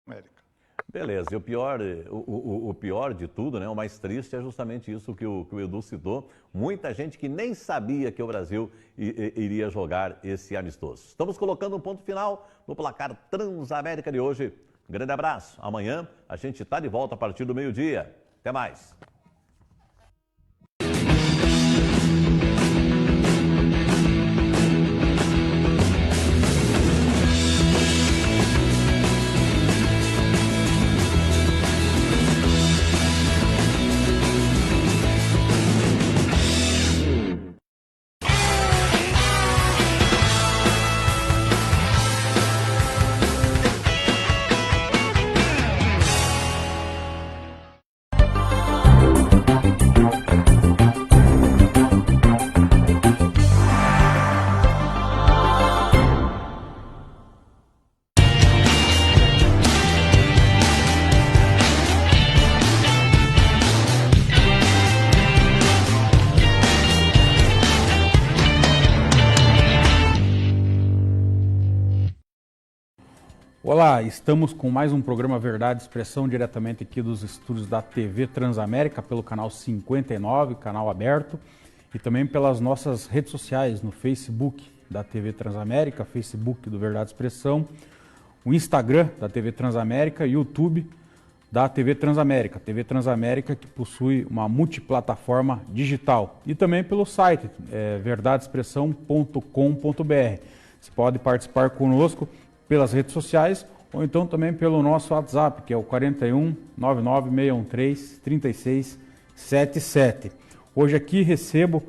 América. Beleza, e o pior de tudo, né, o mais triste é justamente isso que o Edu citou. Muita gente que nem sabia que o Brasil iria jogar esse amistoso. Estamos colocando um ponto final no placar Transamérica de hoje. Um grande abraço. Amanhã a gente está de volta a partir do meio-dia. Até mais. Olá, estamos com mais um programa Verdade e Expressão diretamente aqui dos estúdios da TV Transamérica, pelo canal 59, canal aberto, e também pelas nossas redes sociais, no Facebook da TV Transamérica, Facebook do Verdade e Expressão, o Instagram da TV Transamérica e YouTube da TV Transamérica. TV Transamérica que possui uma multiplataforma digital, e também pelo site verdadeexpressão.com.br. Você pode participar conosco pelas redes sociais ou então também pelo nosso WhatsApp, que é o 41 99613 3677. Hoje aqui recebo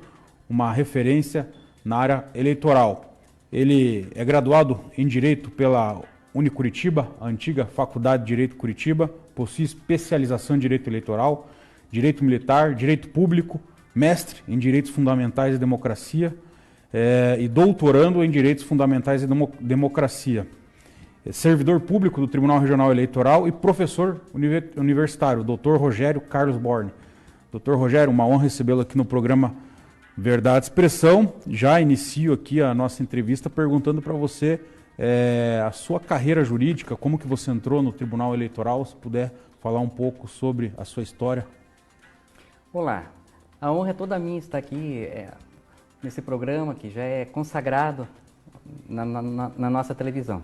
uma referência na área eleitoral. Ele é graduado em Direito pela Unicuritiba, a antiga Faculdade de Direito Curitiba, possui especialização em Direito Eleitoral, Direito Militar, Direito Público, mestre em Direitos Fundamentais e Democracia e doutorando em Direitos Fundamentais e Democracia. Servidor público do Tribunal Regional Eleitoral e professor universitário, Dr. Rogério Carlos Borne. Dr. Rogério, uma honra recebê-lo aqui no programa Verdade e Expressão. Já inicio aqui a nossa entrevista perguntando para você a sua carreira jurídica, como que você entrou no Tribunal Eleitoral, se puder falar um pouco sobre a sua história. Olá, a honra é toda minha estar aqui nesse programa que já é consagrado na nossa televisão.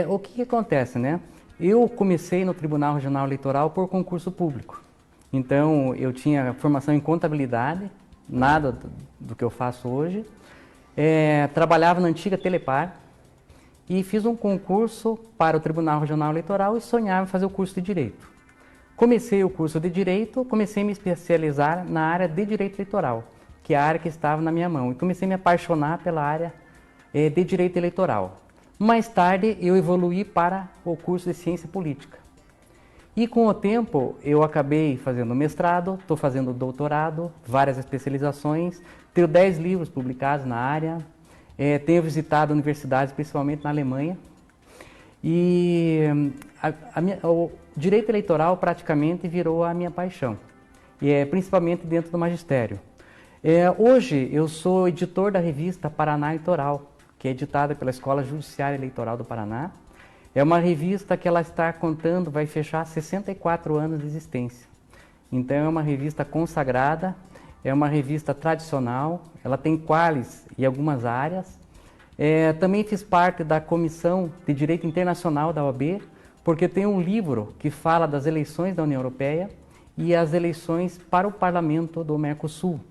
O que acontece, né? Eu comecei no Tribunal Regional Eleitoral por concurso público. Então, eu tinha formação em contabilidade, nada do que eu faço hoje. Trabalhava na antiga Telepar e fiz um concurso para o Tribunal Regional Eleitoral e sonhava em fazer o curso de Direito. Comecei o curso de Direito, comecei a me especializar na área de Direito Eleitoral, que é a área que estava na minha mão. E comecei a me apaixonar pela área de Direito Eleitoral. Mais tarde, eu evoluí para o curso de Ciência Política. E com o tempo, eu acabei fazendo mestrado, estou fazendo doutorado, várias especializações, tenho 10 livros publicados na área, tenho visitado universidades, principalmente na Alemanha. E o direito eleitoral praticamente virou a minha paixão, principalmente dentro do magistério. Hoje, eu sou editor da revista Paraná Eleitoral, que é editada pela Escola Judiciária Eleitoral do Paraná. É uma revista que ela está contando, vai fechar 64 anos de existência. Então é uma revista consagrada, é uma revista tradicional, ela tem quales em algumas áreas. Também fiz parte da Comissão de Direito Internacional da OAB, porque tem um livro que fala das eleições da União Europeia e as eleições para o Parlamento do Mercosul.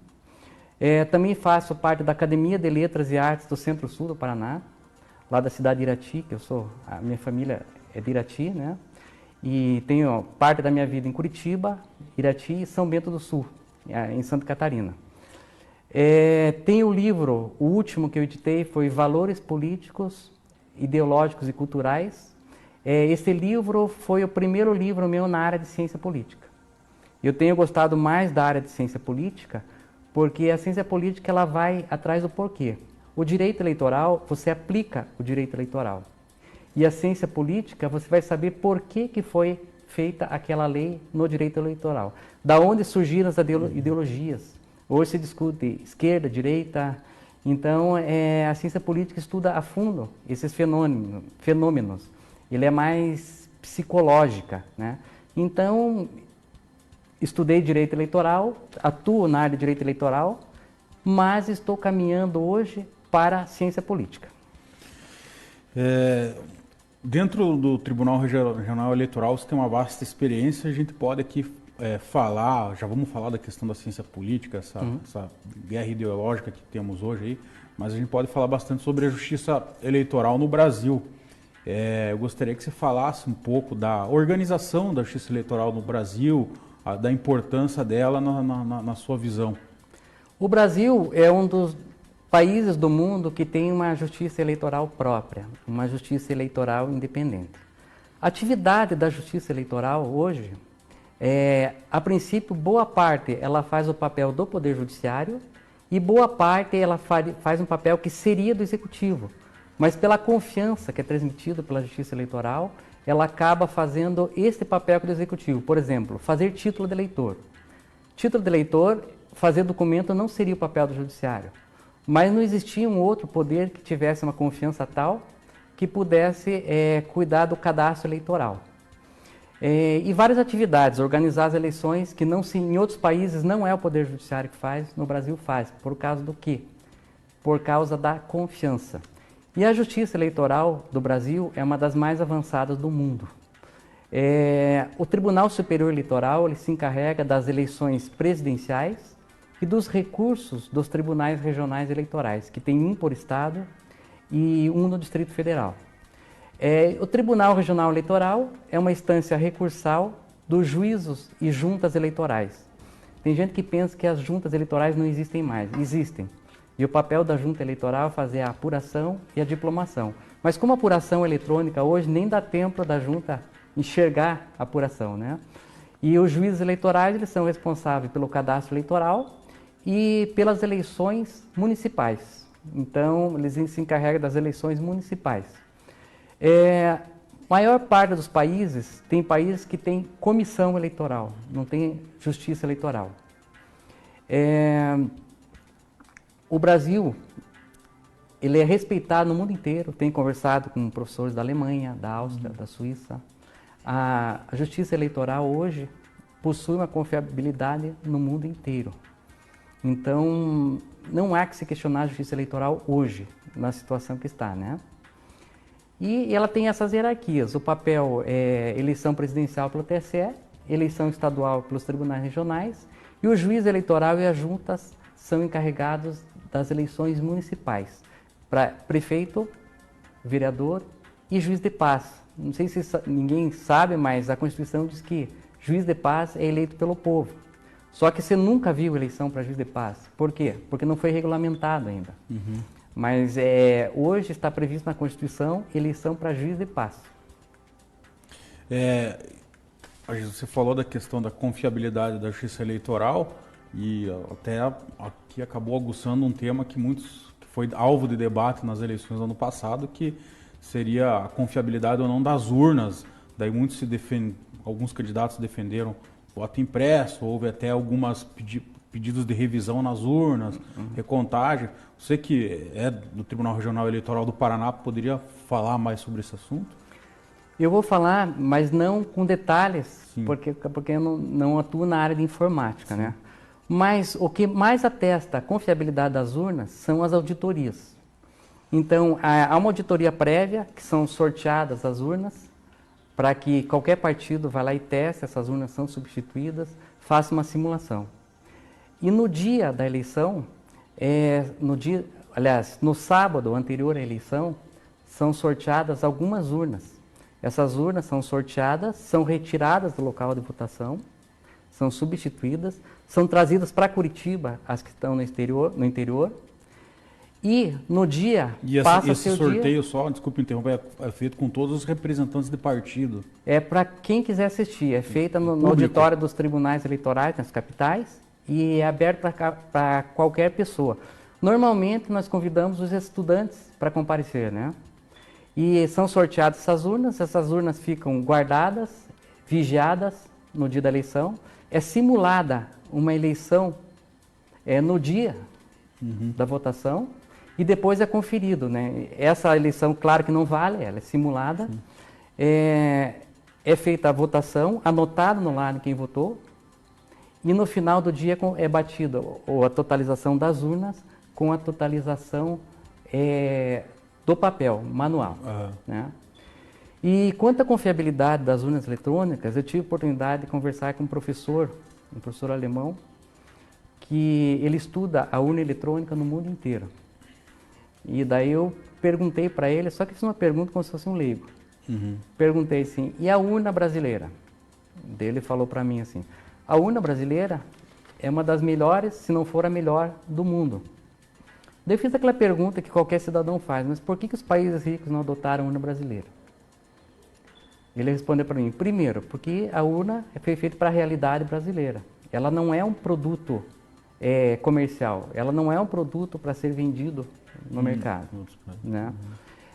Também faço parte da Academia de Letras e Artes do Centro-Sul do Paraná, lá da cidade de Irati, que a minha família é de Irati, né? E tenho parte da minha vida em Curitiba, Irati e São Bento do Sul, em Santa Catarina. Tenho o livro, o último que eu editei foi Valores Políticos, Ideológicos e Culturais. Esse livro foi o primeiro livro meu na área de ciência política. Eu tenho gostado mais da área de ciência política, porque a ciência política ela vai atrás do porquê. O direito eleitoral, você aplica o direito eleitoral. E a ciência política, você vai saber por que foi feita aquela lei no direito eleitoral. Da onde surgiram as ideologias. Hoje se discute esquerda, direita. Então, a ciência política estuda a fundo esses fenômenos. Ele é mais psicológica, né? Então, estudei direito eleitoral, atuo na área de direito eleitoral, mas estou caminhando hoje para a ciência política. Dentro do Tribunal Regional Eleitoral, você tem uma vasta experiência, a gente pode aqui falar, já vamos falar da questão da ciência política, essa guerra ideológica que temos hoje aí, mas a gente pode falar bastante sobre a justiça eleitoral no Brasil. Eu gostaria que você falasse um pouco da organização da justiça eleitoral no Brasil, da importância dela na sua visão. O Brasil é um dos países do mundo que tem uma justiça eleitoral própria, uma justiça eleitoral independente. A atividade da justiça eleitoral hoje, a princípio, boa parte ela faz o papel do Poder Judiciário e boa parte ela faz um papel que seria do Executivo. Mas pela confiança que é transmitida pela justiça eleitoral, ela acaba fazendo esse papel do Executivo. Por exemplo, fazer título de eleitor. Título de eleitor, fazer documento não seria o papel do Judiciário. Mas não existia um outro poder que tivesse uma confiança tal que pudesse cuidar do cadastro eleitoral. E várias atividades, organizar as eleições, que em outros países não é o Poder Judiciário que faz, no Brasil faz. Por causa do quê? Por causa da confiança. E a justiça eleitoral do Brasil é uma das mais avançadas do mundo. O Tribunal Superior Eleitoral ele se encarrega das eleições presidenciais e dos recursos dos tribunais regionais eleitorais, que tem um por estado e um no Distrito Federal. O Tribunal Regional Eleitoral é uma instância recursal dos juízos e juntas eleitorais. Tem gente que pensa que as juntas eleitorais não existem mais. Existem. E o papel da junta eleitoral é fazer a apuração e a diplomação. Mas como a apuração eletrônica hoje, nem dá tempo da junta enxergar a apuração, né? E os juízes eleitorais eles são responsáveis pelo cadastro eleitoral e pelas eleições municipais. Então, eles se encarregam das eleições municipais. Maior parte dos países, tem países que tem comissão eleitoral, não tem justiça eleitoral. O Brasil, ele é respeitado no mundo inteiro, tem conversado com professores da Alemanha, da Áustria, da Suíça. A justiça eleitoral hoje possui uma confiabilidade no mundo inteiro. Então, não há que se questionar a justiça eleitoral hoje, na situação que está, né? E ela tem essas hierarquias. O papel é eleição presidencial pelo TSE, eleição estadual pelos tribunais regionais, e o juiz eleitoral e as juntas são encarregados das eleições municipais, para prefeito, vereador e juiz de paz. Não sei se ninguém sabe, mas a Constituição diz que juiz de paz é eleito pelo povo. Só que você nunca viu eleição para juiz de paz. Por quê? Porque não foi regulamentado ainda. Mas hoje está previsto na Constituição eleição para juiz de paz. Você falou da questão da confiabilidade da justiça eleitoral e até aqui acabou aguçando um tema que foi alvo de debate nas eleições do ano passado, que seria a confiabilidade ou não das urnas. Daí alguns candidatos defenderam voto impresso, houve até algumas pedidos de revisão nas urnas, recontagem. Você que é do Tribunal Regional Eleitoral do Paraná, poderia falar mais sobre esse assunto? Eu vou falar, mas não com detalhes, porque eu não atuo na área de informática, né? Mas o que mais atesta a confiabilidade das urnas são as auditorias. Então, há uma auditoria prévia, que são sorteadas as urnas, para que qualquer partido vá lá e teste, essas urnas são substituídas, faça uma simulação. E no dia da eleição, no sábado anterior à eleição, são sorteadas algumas urnas. Essas urnas são sorteadas, são retiradas do local de votação, são substituídas, são trazidas para Curitiba, as que estão no interior, e no dia esse sorteio só, desculpe interromper, é feito com todos os representantes de partido? É para quem quiser assistir, é feita no auditório dos tribunais eleitorais nas capitais e é aberto para qualquer pessoa. Normalmente nós convidamos os estudantes para comparecer, né? E são sorteadas essas urnas ficam guardadas, vigiadas no dia da eleição. É simulada uma eleição no dia da votação e depois é conferido, né? Essa eleição, claro que não vale, ela é simulada. é feita a votação, anotado no lado quem votou, e no final do dia é batida a totalização das urnas com a totalização do papel, manual. Né? E quanto à confiabilidade das urnas eletrônicas, eu tive a oportunidade de conversar com um professor alemão, que ele estuda a urna eletrônica no mundo inteiro. E daí eu perguntei para ele, só que fiz uma pergunta como se fosse um leigo. Perguntei assim, e a urna brasileira? Daí ele falou para mim assim, a urna brasileira é uma das melhores, se não for a melhor, do mundo. Daí eu fiz aquela pergunta que qualquer cidadão faz, mas por que os países ricos não adotaram a urna brasileira? Ele respondeu para mim, primeiro, porque a urna foi feita para a realidade brasileira. Ela não é um produto comercial, ela não é um produto para ser vendido no mercado. Né?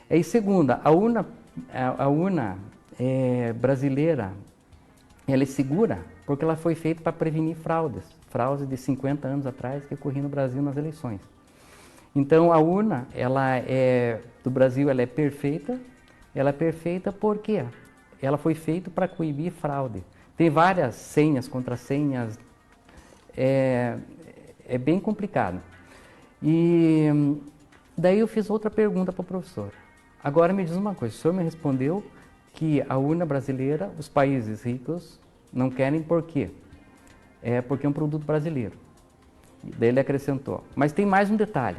E segunda, a urna brasileira, ela é segura porque ela foi feita para prevenir fraudes de 50 anos atrás que ocorriam no Brasil nas eleições. Então a urna, do Brasil, ela é perfeita porque ela foi feita para coibir fraude. Tem várias senhas, contrassenhas, é bem complicado. E daí eu fiz outra pergunta para o professor. Agora me diz uma coisa, o senhor me respondeu que a urna brasileira, os países ricos não querem por quê? Porque é um produto brasileiro. Daí ele acrescentou, mas tem mais um detalhe.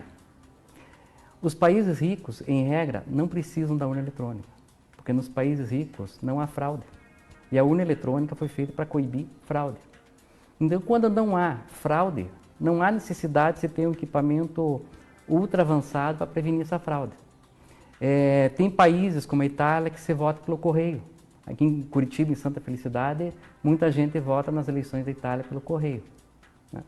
Os países ricos, em regra, não precisam da urna eletrônica, porque nos países ricos não há fraude. E a urna eletrônica foi feita para coibir fraude. Então, quando não há fraude, não há necessidade de você ter um equipamento ultra avançado para prevenir essa fraude. Tem países como a Itália que você vota pelo correio. Aqui em Curitiba, em Santa Felicidade, muita gente vota nas eleições da Itália pelo correio. Né?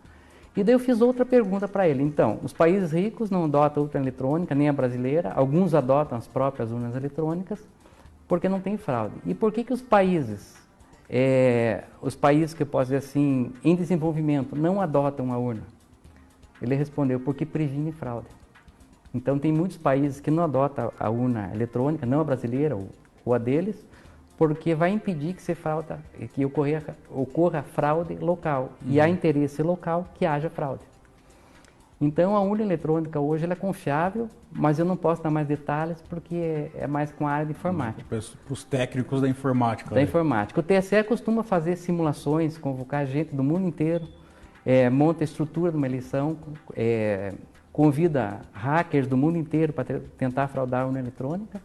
E daí eu fiz outra pergunta para ele. Então, os países ricos não adotam a urna eletrônica, nem a brasileira. Alguns adotam as próprias urnas eletrônicas, porque não tem fraude. E por que os países que eu posso dizer assim, em desenvolvimento, não adotam a urna? Ele respondeu, porque previne fraude. Então, tem muitos países que não adotam a urna eletrônica, não a brasileira ou a deles, porque vai impedir que ocorra fraude local. E há interesse local que haja fraude. Então, a urna eletrônica hoje ela é confiável, mas eu não posso dar mais detalhes porque é mais com a área de informática. Para os técnicos da informática. Da informática. O TSE costuma fazer simulações, convocar gente do mundo inteiro, monta a estrutura de uma eleição, convida hackers do mundo inteiro para tentar fraudar a urna eletrônica,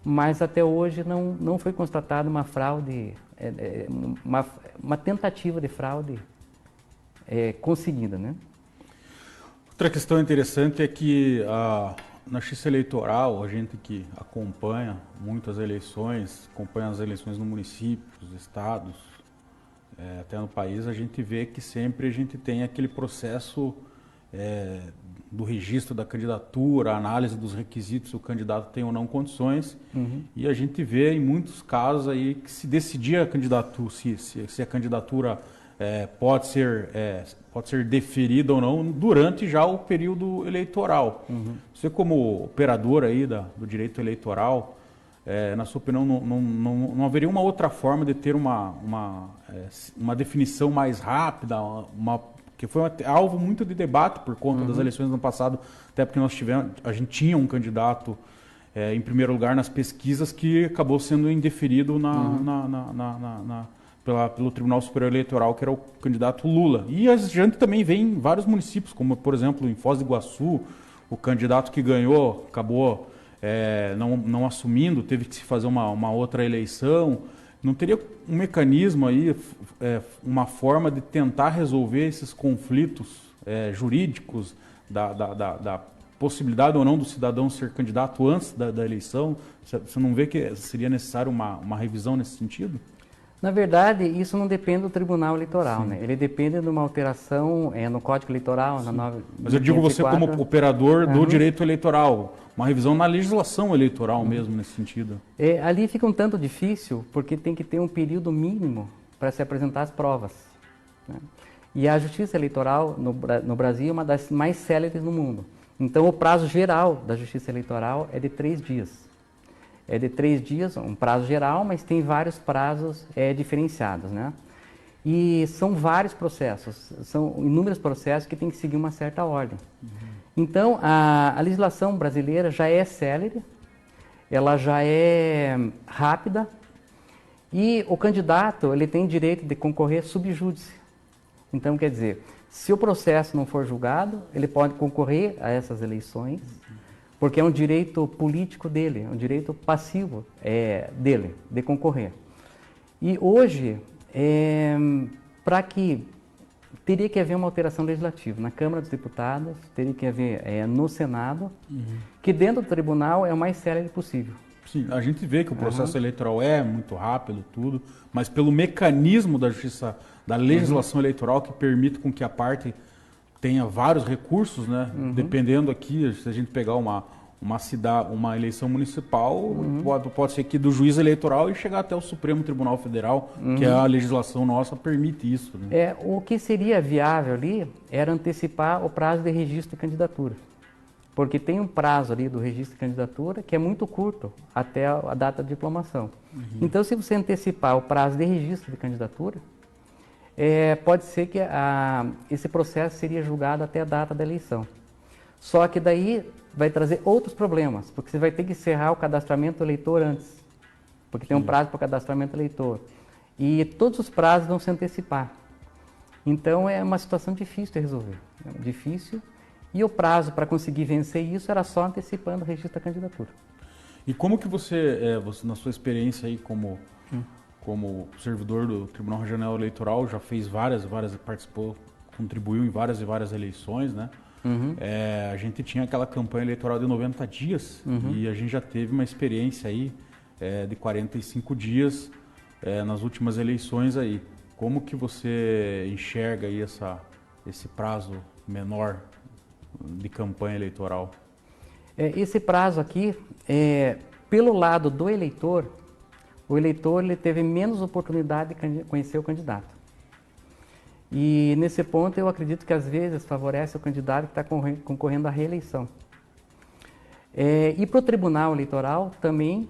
mas até hoje não foi constatada uma fraude, uma tentativa de fraude conseguida, né? Outra questão interessante é que na justiça eleitoral, a gente que acompanha muitas eleições, acompanha as eleições no município, nos estados, até no país, a gente vê que sempre a gente tem aquele processo do registro da candidatura, a análise dos requisitos, se o candidato tem ou não condições, e a gente vê em muitos casos aí que se decidir a candidatura, se a candidatura pode ser deferida ou não durante já o período eleitoral. Você como operador aí do direito eleitoral, na sua opinião, não haveria uma outra forma de ter uma definição mais rápida, que foi alvo muito de debate por conta das eleições do ano passado, até porque a gente tinha um candidato em primeiro lugar nas pesquisas que acabou sendo indeferido pelo Tribunal Superior Eleitoral, que era o candidato Lula. E a gente também vê em vários municípios, como por exemplo em Foz do Iguaçu, o candidato que ganhou acabou não assumindo, teve que se fazer uma outra eleição. Não teria um mecanismo aí, uma forma de tentar resolver esses conflitos jurídicos da possibilidade ou não do cidadão ser candidato antes da eleição? Você não vê que seria necessário uma revisão nesse sentido? Na verdade, isso não depende do Tribunal Eleitoral, né? Ele depende de uma alteração no Código Eleitoral, na 9. Mas eu digo você como operador do direito eleitoral, uma revisão na legislação eleitoral mesmo nesse sentido. Ali fica um tanto difícil, porque tem que ter um período mínimo para se apresentar as provas, né? E a Justiça Eleitoral no Brasil é uma das mais céleres no mundo. Então, o prazo geral da Justiça Eleitoral é de 3 dias. é de 3 dias, um prazo geral, mas tem vários prazos diferenciados, né? E são vários processos, são inúmeros processos que tem que seguir uma certa ordem. Então, a legislação brasileira já é célere, ela já é rápida, e o candidato ele tem direito de concorrer sub júdice. Então, quer dizer, se o processo não for julgado, ele pode concorrer a essas eleições, porque é um direito político dele, é um direito passivo dele, de concorrer. E hoje, teria que haver uma alteração legislativa na Câmara dos Deputados, teria que haver no Senado, que dentro do tribunal é o mais célere possível. Sim, a gente vê que o processo eleitoral é muito rápido, tudo, mas pelo mecanismo da justiça, da legislação eleitoral que permite com que a parte tenha vários recursos, né? Dependendo aqui, se a gente pegar uma eleição municipal, pode ser aqui do juiz eleitoral e chegar até o Supremo Tribunal Federal, que a legislação nossa permite isso. Né? O que seria viável ali era antecipar o prazo de registro de candidatura. Porque tem um prazo ali do registro de candidatura que é muito curto, até a data de diplomação. Então, se você antecipar o prazo de registro de candidatura, pode ser que esse processo seria julgado até a data da eleição. Só que daí vai trazer outros problemas, porque você vai ter que encerrar o cadastramento do eleitor antes, porque tem um prazo para o cadastramento do eleitor. E todos os prazos vão se antecipar. Então, é uma situação difícil de resolver. Difícil. E o prazo para conseguir vencer isso era só antecipando o registro da candidatura. E como que você na sua experiência aí como servidor do Tribunal Regional Eleitoral, já fez participou, contribuiu em várias e várias eleições, né? A gente tinha aquela campanha eleitoral de 90 dias e a gente já teve uma experiência aí de 45 dias nas últimas eleições aí. Como que você enxerga aí esse prazo menor de campanha eleitoral? Esse prazo aqui, pelo lado do eleitor, o eleitor ele teve menos oportunidade de conhecer o candidato. E nesse ponto eu acredito que às vezes favorece o candidato que está concorrendo à reeleição. E para o Tribunal Eleitoral também,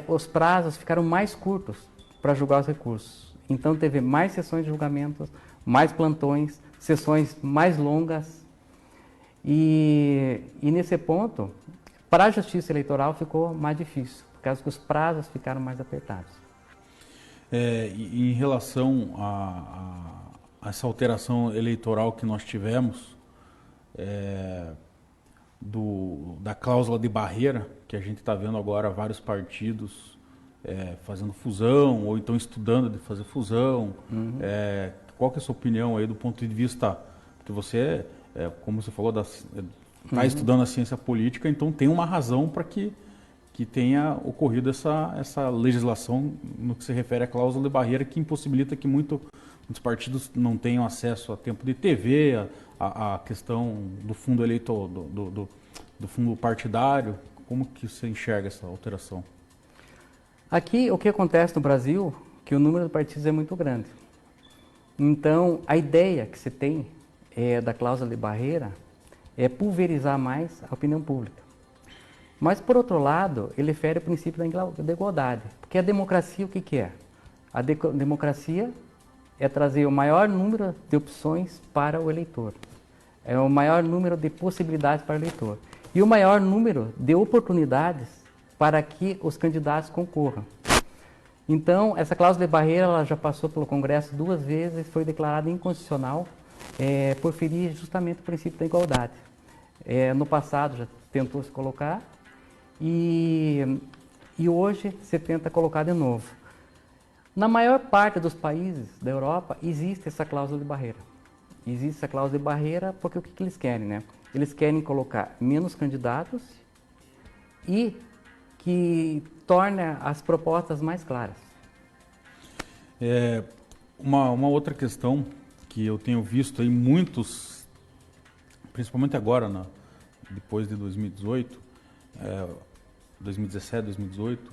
os prazos ficaram mais curtos para julgar os recursos. Então teve mais sessões de julgamentos, mais plantões, sessões mais longas. E nesse ponto, para a Justiça Eleitoral ficou mais difícil, por causa que os prazos ficaram mais apertados. Em relação a essa alteração eleitoral que nós tivemos, da cláusula de barreira, que a gente está vendo agora vários partidos fazendo fusão, ou então estudando de fazer fusão, qual que é a sua opinião aí do ponto de vista que você como você falou, está estudando a ciência política, então tem uma razão para que tenha ocorrido essa legislação no que se refere à cláusula de barreira, que impossibilita que muitos partidos não tenham acesso a tempo de TV, a questão do fundo eleitoral, do fundo partidário. Como que você enxerga essa alteração? Aqui, o que acontece no Brasil, que o número de partidos é muito grande. Então, a ideia que se tem da cláusula de barreira é pulverizar mais a opinião pública. Mas, por outro lado, ele fere o princípio da igualdade. Porque a democracia, o que é? A democracia é trazer o maior número de opções para o eleitor. É o maior número de possibilidades para o eleitor. E o maior número de oportunidades para que os candidatos concorram. Então, essa cláusula de barreira ela já passou pelo Congresso 2 vezes e foi declarada inconstitucional por ferir justamente o princípio da igualdade. No passado já tentou se colocar e hoje se tenta colocar de novo. Na maior parte dos países da Europa existe essa cláusula de barreira. Existe essa cláusula de barreira porque o que eles querem, né? Eles querem colocar menos candidatos e que torne as propostas mais claras. Uma outra questão que eu tenho visto aí muitos, principalmente agora, depois de 2018, 2017, 2018,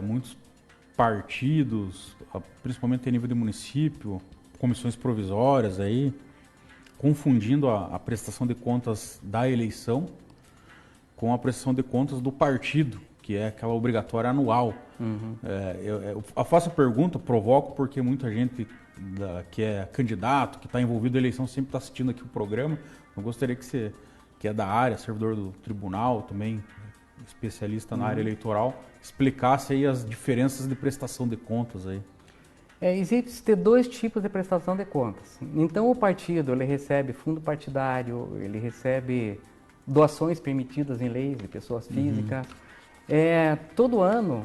muitos partidos, principalmente a nível de município, comissões provisórias aí, confundindo a prestação de contas da eleição com a prestação de contas do partido que é aquela obrigatória anual. Eu faço a pergunta, provoco, porque muita gente que é candidato, que está envolvido na eleição, sempre está assistindo aqui o programa. Eu gostaria que você, que é da área, servidor do tribunal, também especialista na área eleitoral, explicasse aí as diferenças de prestação de contas aí. Existem dois tipos de prestação de contas. Então, o partido ele recebe fundo partidário, ele recebe doações permitidas em leis de pessoas físicas. Todo ano,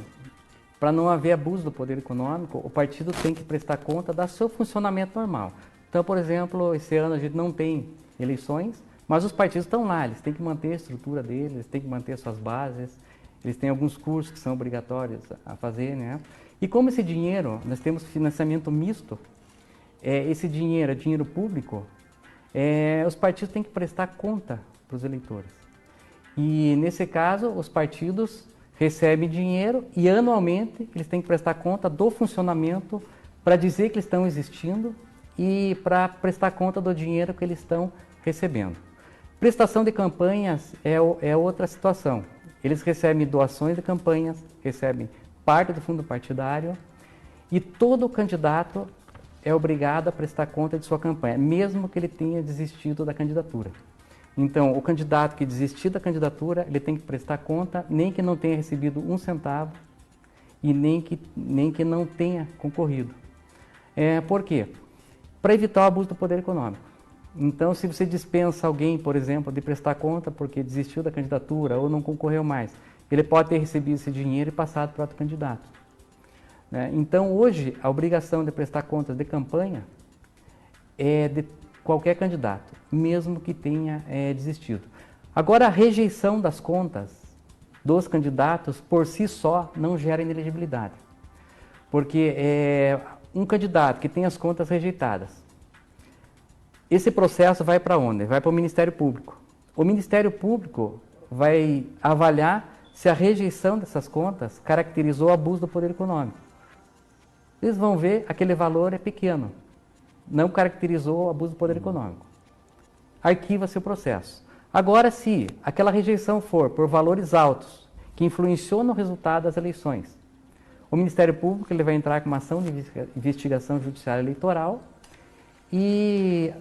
para não haver abuso do poder econômico, o partido tem que prestar conta do seu funcionamento normal. Então, por exemplo, esse ano a gente não tem eleições, mas os partidos estão lá, eles têm que manter a estrutura deles, eles têm que manter suas bases, eles têm alguns cursos que são obrigatórios a fazer, né? E como esse dinheiro, nós temos financiamento misto, esse dinheiro é dinheiro público, os partidos têm que prestar conta para os eleitores. E nesse caso, os partidos recebem dinheiro e anualmente eles têm que prestar conta do funcionamento para dizer que eles estão existindo e para prestar conta do dinheiro que eles estão recebendo. Prestação de campanhas é outra situação. Eles recebem doações de campanhas, recebem parte do fundo partidário e todo candidato é obrigado a prestar conta de sua campanha, mesmo que ele tenha desistido da candidatura. Então, o candidato que desistir da candidatura, ele tem que prestar conta, nem que não tenha recebido um centavo e nem que não tenha concorrido. Por quê? Para evitar o abuso do poder econômico. Então, se você dispensa alguém, por exemplo, de prestar conta porque desistiu da candidatura ou não concorreu mais, ele pode ter recebido esse dinheiro e passado para outro candidato. Então, hoje, a obrigação de prestar contas de campanha é de qualquer candidato, mesmo que tenha desistido. Agora, a rejeição das contas dos candidatos, por si só, não gera inelegibilidade. Porque um candidato que tem as contas rejeitadas, esse processo vai para onde? Vai para o Ministério Público. O Ministério Público vai avaliar se a rejeição dessas contas caracterizou o abuso do poder econômico. Eles vão ver que aquele valor é pequeno, não caracterizou o abuso do poder econômico. Arquiva-se o processo. Agora, se aquela rejeição for por valores altos, que influenciou no resultado das eleições, o Ministério Público ele vai entrar com uma ação de investigação judiciária eleitoral e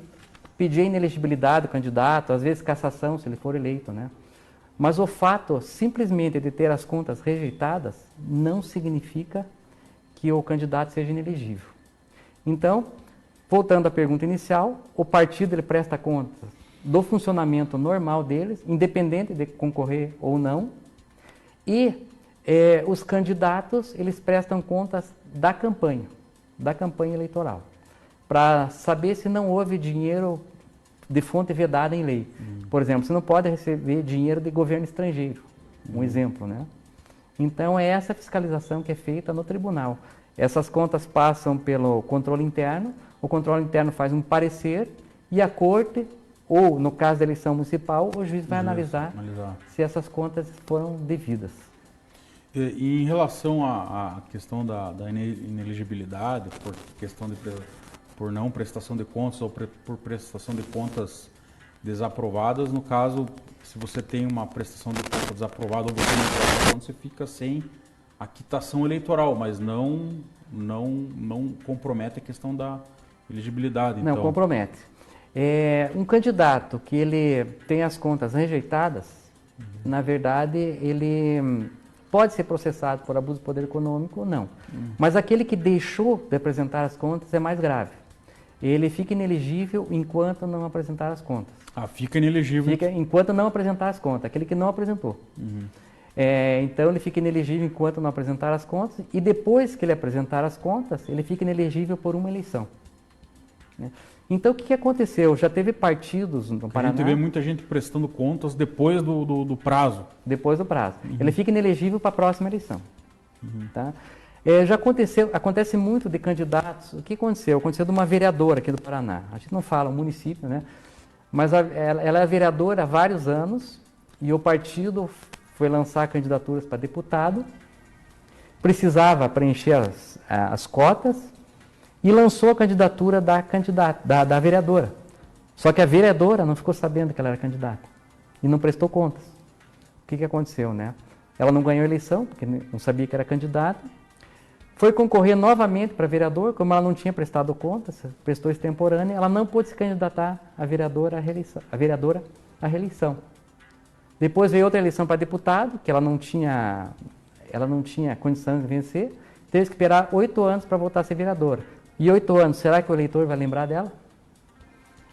pedir a inelegibilidade do candidato, às vezes cassação, se ele for eleito, né? Mas o fato simplesmente de ter as contas rejeitadas não significa que o candidato seja inelegível. Então, voltando à pergunta inicial, o partido ele presta conta do funcionamento normal deles, independente de concorrer ou não, e os candidatos eles prestam contas da campanha eleitoral, para saber se não houve dinheiro de fonte vedada em lei. Por exemplo, você não pode receber dinheiro de governo estrangeiro, um exemplo, né? Então, é essa fiscalização que é feita no tribunal. Essas contas passam pelo controle interno, o controle interno faz um parecer e a corte, ou no caso da eleição municipal, o juiz vai analisar se essas contas foram devidas. E em relação à questão da inelegibilidade, por questão por não prestação de contas ou por prestação de contas desaprovadas, no caso, se você tem uma prestação de contas desaprovada ou você não presta conta, você fica sem a quitação eleitoral, mas não compromete a questão da elegibilidade. Não, então compromete. Um candidato que ele tem as contas rejeitadas, na verdade, ele pode ser processado por abuso do poder econômico ou não. Mas aquele que deixou de apresentar as contas é mais grave. Ele fica inelegível enquanto não apresentar as contas. Fica inelegível. Fica enquanto não apresentar as contas, aquele que não apresentou. Então, ele fica inelegível enquanto não apresentar as contas e depois que ele apresentar as contas, ele fica inelegível por uma eleição. Então, o que aconteceu? Já teve partidos no Paraná... A gente vê muita gente prestando contas depois do prazo. Depois do prazo. Ele fica inelegível para a próxima eleição. Tá? Já acontece muito de candidatos. O que aconteceu? Aconteceu de uma vereadora aqui do Paraná. A gente não fala o município, né? Mas ela é vereadora há vários anos e o partido foi lançar candidaturas para deputado, precisava preencher as cotas e lançou a candidatura da vereadora. Só que a vereadora não ficou sabendo que ela era candidata e não prestou contas. O que aconteceu, né? ela não ganhou a eleição, porque não sabia que era candidata. Foi concorrer novamente para vereador, como ela não tinha prestado conta, prestou extemporânea, ela não pôde se candidatar a vereadora à reeleição. Depois veio outra eleição para deputado, que ela não tinha condição de vencer, teve que esperar 8 anos para voltar a ser vereadora. E 8 anos, será que o eleitor vai lembrar dela?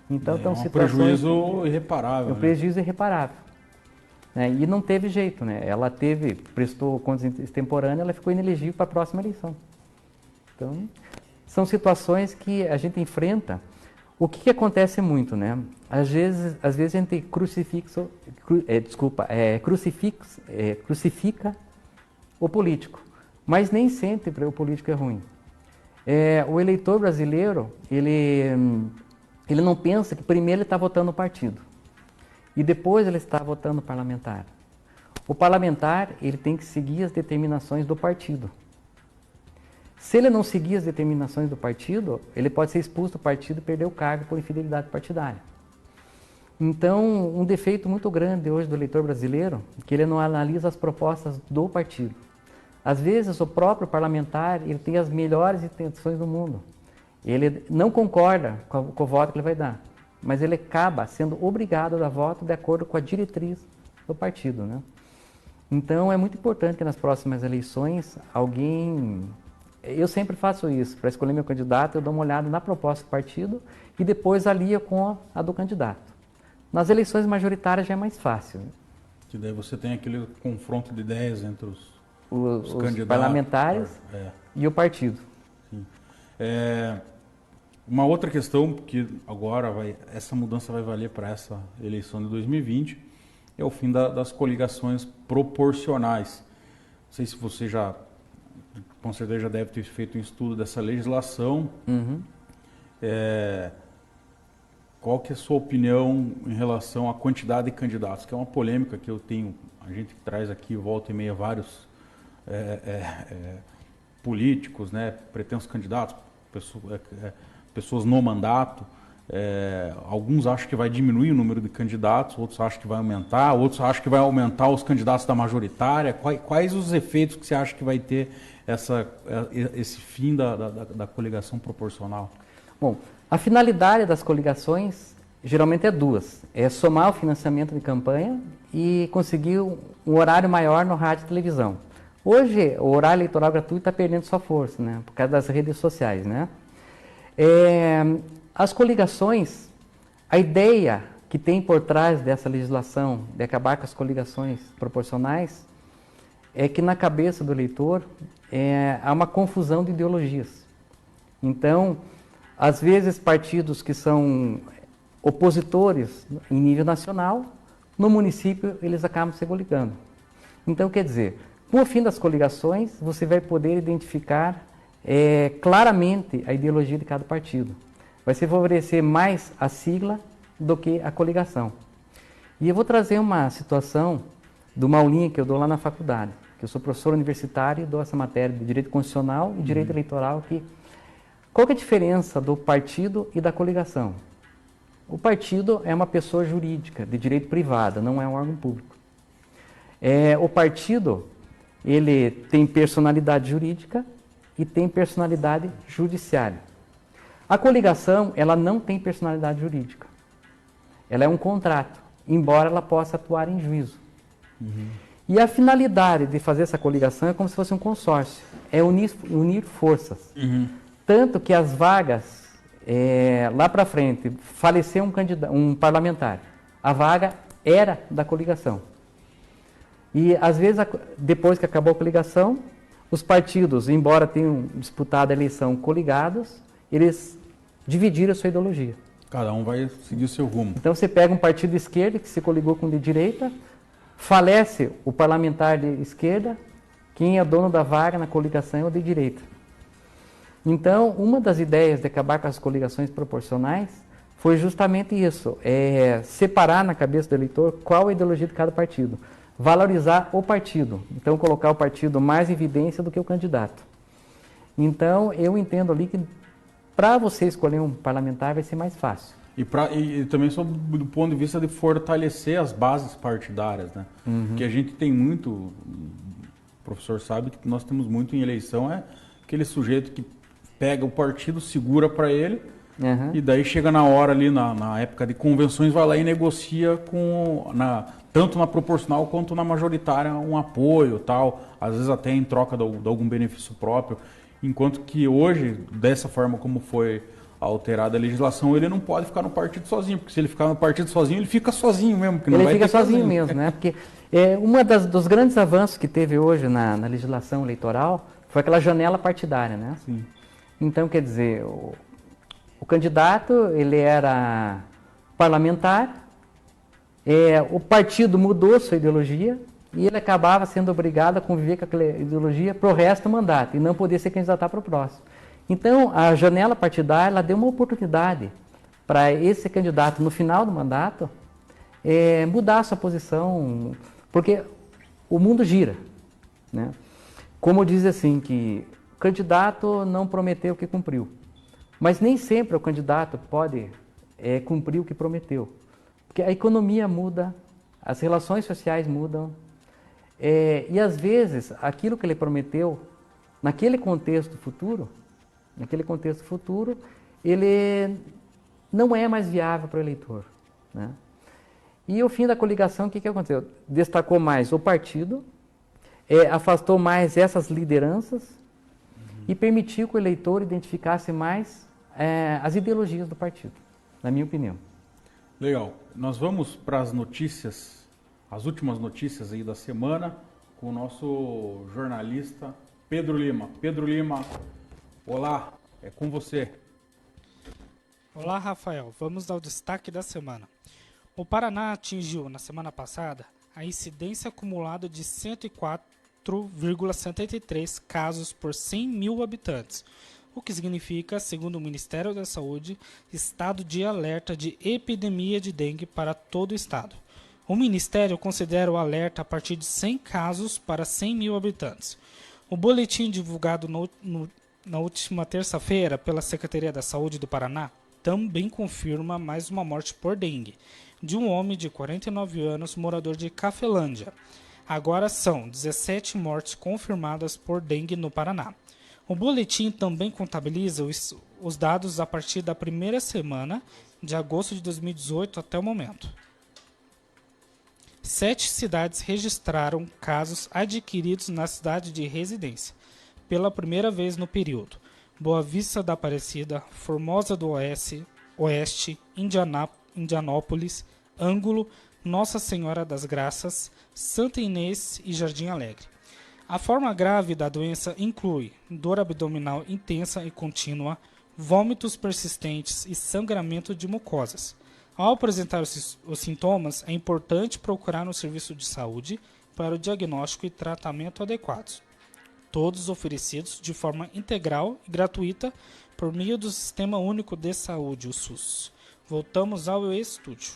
Então, É um prejuízo irreparável. É um prejuízo irreparável. Né? E não teve jeito, né? Ela prestou contas extemporâneas, ela ficou inelegível para a próxima eleição. Então, são situações que a gente enfrenta. O que acontece muito, né? Às vezes a gente crucifica o político, mas nem sempre o político é ruim. O eleitor brasileiro, ele não pensa que primeiro ele está votando no partido e depois ele está votando no parlamentar. O parlamentar, ele tem que seguir as determinações do partido. Se ele não seguir as determinações do partido, ele pode ser expulso do partido e perder o cargo por infidelidade partidária. Então, um defeito muito grande hoje do eleitor brasileiro é que ele não analisa as propostas do partido. Às vezes, o próprio parlamentar, ele tem as melhores intenções do mundo. Ele não concorda com o voto que ele vai dar, mas ele acaba sendo obrigado a dar voto de acordo com a diretriz do partido, né? Então, é muito importante que nas próximas eleições, eu sempre faço isso, para escolher meu candidato, eu dou uma olhada na proposta do partido e depois alia com a do candidato. Nas eleições majoritárias já é mais fácil. Que daí você tem aquele confronto de ideias entre os candidatos, parlamentares e o partido. Sim. Uma outra questão que agora essa mudança vai valer para essa eleição de 2020 é o fim das coligações proporcionais. Não sei se você com certeza já deve ter feito um estudo dessa legislação. Uhum. Qual que é a sua opinião em relação à quantidade de candidatos? Que é uma polêmica que a gente traz aqui, volta e meia, vários políticos, né, pretensos candidatos, pessoas no mandato. Alguns acham que vai diminuir o número de candidatos, outros acham que vai aumentar, outros acham que vai aumentar os candidatos da majoritária. Quais os efeitos que você acha que vai ter esse fim da coligação proporcional? Bom, a finalidade das coligações geralmente é duas. É somar o financiamento de campanha e conseguir um horário maior no rádio e televisão. Hoje, o horário eleitoral gratuito está perdendo sua força, né, por causa das redes sociais, né? As coligações, a ideia que tem por trás dessa legislação de acabar com as coligações proporcionais é que na cabeça do eleitor há uma confusão de ideologias. Então, às vezes partidos que são opositores em nível nacional, no município eles acabam se coligando. Então, quer dizer, com o fim das coligações, você vai poder identificar claramente a ideologia de cada partido. Vai se favorecer mais a sigla do que a coligação. E eu vou trazer uma situação de uma aulinha que eu dou lá na faculdade, que eu sou professor universitário e dou essa matéria de Direito Constitucional e Direito Eleitoral. Qual que é a diferença do partido e da coligação? O partido é uma pessoa jurídica, de direito privado, não é um órgão público. O partido, ele tem personalidade jurídica e tem personalidade judiciária. A coligação, ela não tem personalidade jurídica. Ela é um contrato, embora ela possa atuar em juízo. Uhum. E a finalidade de fazer essa coligação é como se fosse um consórcio. É unir forças. Uhum. Tanto que as vagas, lá para frente, faleceu um parlamentar. A vaga era da coligação. E, às vezes, depois que acabou a coligação, os partidos, embora tenham disputado a eleição coligados, eles dividiram a sua ideologia. Cada um vai seguir o seu rumo. Então você pega um partido de esquerda que se coligou com o de direita, falece o parlamentar de esquerda, quem é dono da vaga na coligação é o de direita. Então, uma das ideias de acabar com as coligações proporcionais foi justamente isso, separar na cabeça do eleitor qual a ideologia de cada partido, valorizar o partido, então colocar o partido mais em evidência do que o candidato. Então, eu entendo ali que para você escolher um parlamentar vai ser mais fácil. E também do ponto de vista de fortalecer as bases partidárias, né? Que a gente tem muito, o professor sabe que nós temos muito em eleição, é aquele sujeito que pega o partido, segura para ele, e daí chega na hora ali, na época de convenções, vai lá e negocia tanto na proporcional quanto na majoritária um apoio, tal, às vezes até em troca de algum benefício próprio, enquanto que hoje, dessa forma como foi alterada a legislação, ele não pode ficar no partido sozinho, porque se ele ficar no partido sozinho, ele fica sozinho mesmo. Que não ele vai fica ter sozinho mesmo, né? Porque dos grandes avanços que teve hoje na legislação eleitoral foi aquela janela partidária, né? Sim. Então, quer dizer, o candidato, ele era parlamentar, o partido mudou sua ideologia e ele acabava sendo obrigado a conviver com aquela ideologia para o resto do mandato e não poder se candidatar para o próximo. Então, a janela partidária ela deu uma oportunidade para esse candidato, no final do mandato, mudar a sua posição, porque o mundo gira, né? Como diz assim, que o candidato não prometeu o que cumpriu, mas nem sempre o candidato pode cumprir o que prometeu, porque a economia muda, as relações sociais mudam, e às vezes aquilo que ele prometeu, naquele contexto futuro, ele não é mais viável para o eleitor, né? E o fim da coligação, o que aconteceu? Destacou mais o partido, afastou mais essas lideranças e permitiu que o eleitor identificasse mais as ideologias do partido, na minha opinião. Legal. Nós vamos para as notícias, as últimas notícias aí da semana, com o nosso jornalista Pedro Lima. Pedro Lima, olá, é com você. Olá, Rafael. Vamos ao destaque da semana. O Paraná atingiu, na semana passada, a incidência acumulada de 104,73 casos por 100 mil habitantes, o que significa, segundo o Ministério da Saúde, estado de alerta de epidemia de dengue para todo o estado. O Ministério considera o alerta a partir de 100 casos para 100 mil habitantes. O boletim divulgado na última terça-feira pela Secretaria da Saúde do Paraná também confirma mais uma morte por dengue, de um homem de 49 anos, morador de Cafelândia. Agora são 17 mortes confirmadas por dengue no Paraná. O boletim também contabiliza os dados a partir da primeira semana de agosto de 2018 até o momento. 7 cidades registraram casos adquiridos na cidade de residência, pela primeira vez no período: Boa Vista da Aparecida, Formosa do Oeste, Indianópolis, Ângulo, Nossa Senhora das Graças, Santa Inês e Jardim Alegre. A forma grave da doença inclui dor abdominal intensa e contínua, vômitos persistentes e sangramento de mucosas. Ao apresentar os sintomas, é importante procurar um serviço de saúde para o diagnóstico e tratamento adequados, todos oferecidos de forma integral e gratuita por meio do Sistema Único de Saúde, o SUS. Voltamos ao estúdio.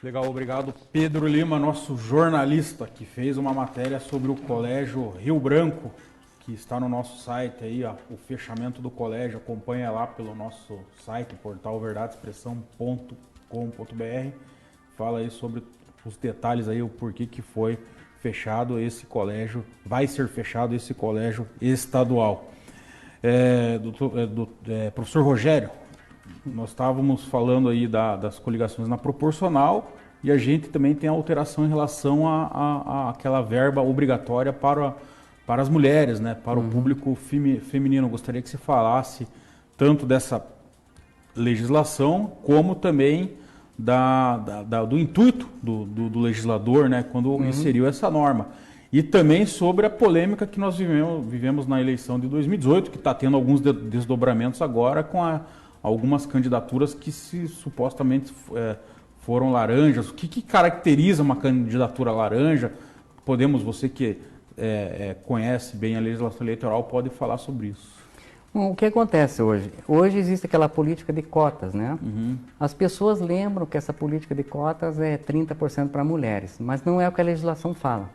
Legal, obrigado. Pedro Lima, nosso jornalista, que fez uma matéria sobre o Colégio Rio Branco, que está no nosso site aí, ó, o fechamento do colégio. Acompanha lá pelo nosso site, portal verdadexpressão.com.br. Fala aí sobre os detalhes aí, o porquê que foi fechado esse colégio, vai ser fechado esse colégio estadual. Professor Rogério, nós estávamos falando aí das coligações na proporcional e a gente também tem alteração em relação a aquela verba obrigatória para as mulheres, né, para o público feminino. Gostaria que você falasse tanto dessa legislação como também do intuito do legislador, né, quando inseriu essa norma. E também sobre a polêmica que nós vivemos na eleição de 2018, que está tendo alguns desdobramentos agora com algumas candidaturas que supostamente foram laranjas. O que caracteriza uma candidatura laranja? Você que conhece bem a legislação eleitoral, pode falar sobre isso. Bom, o que acontece hoje? Hoje existe aquela política de cotas, né? As pessoas lembram que essa política de cotas é 30% para mulheres, mas não é o que a legislação fala.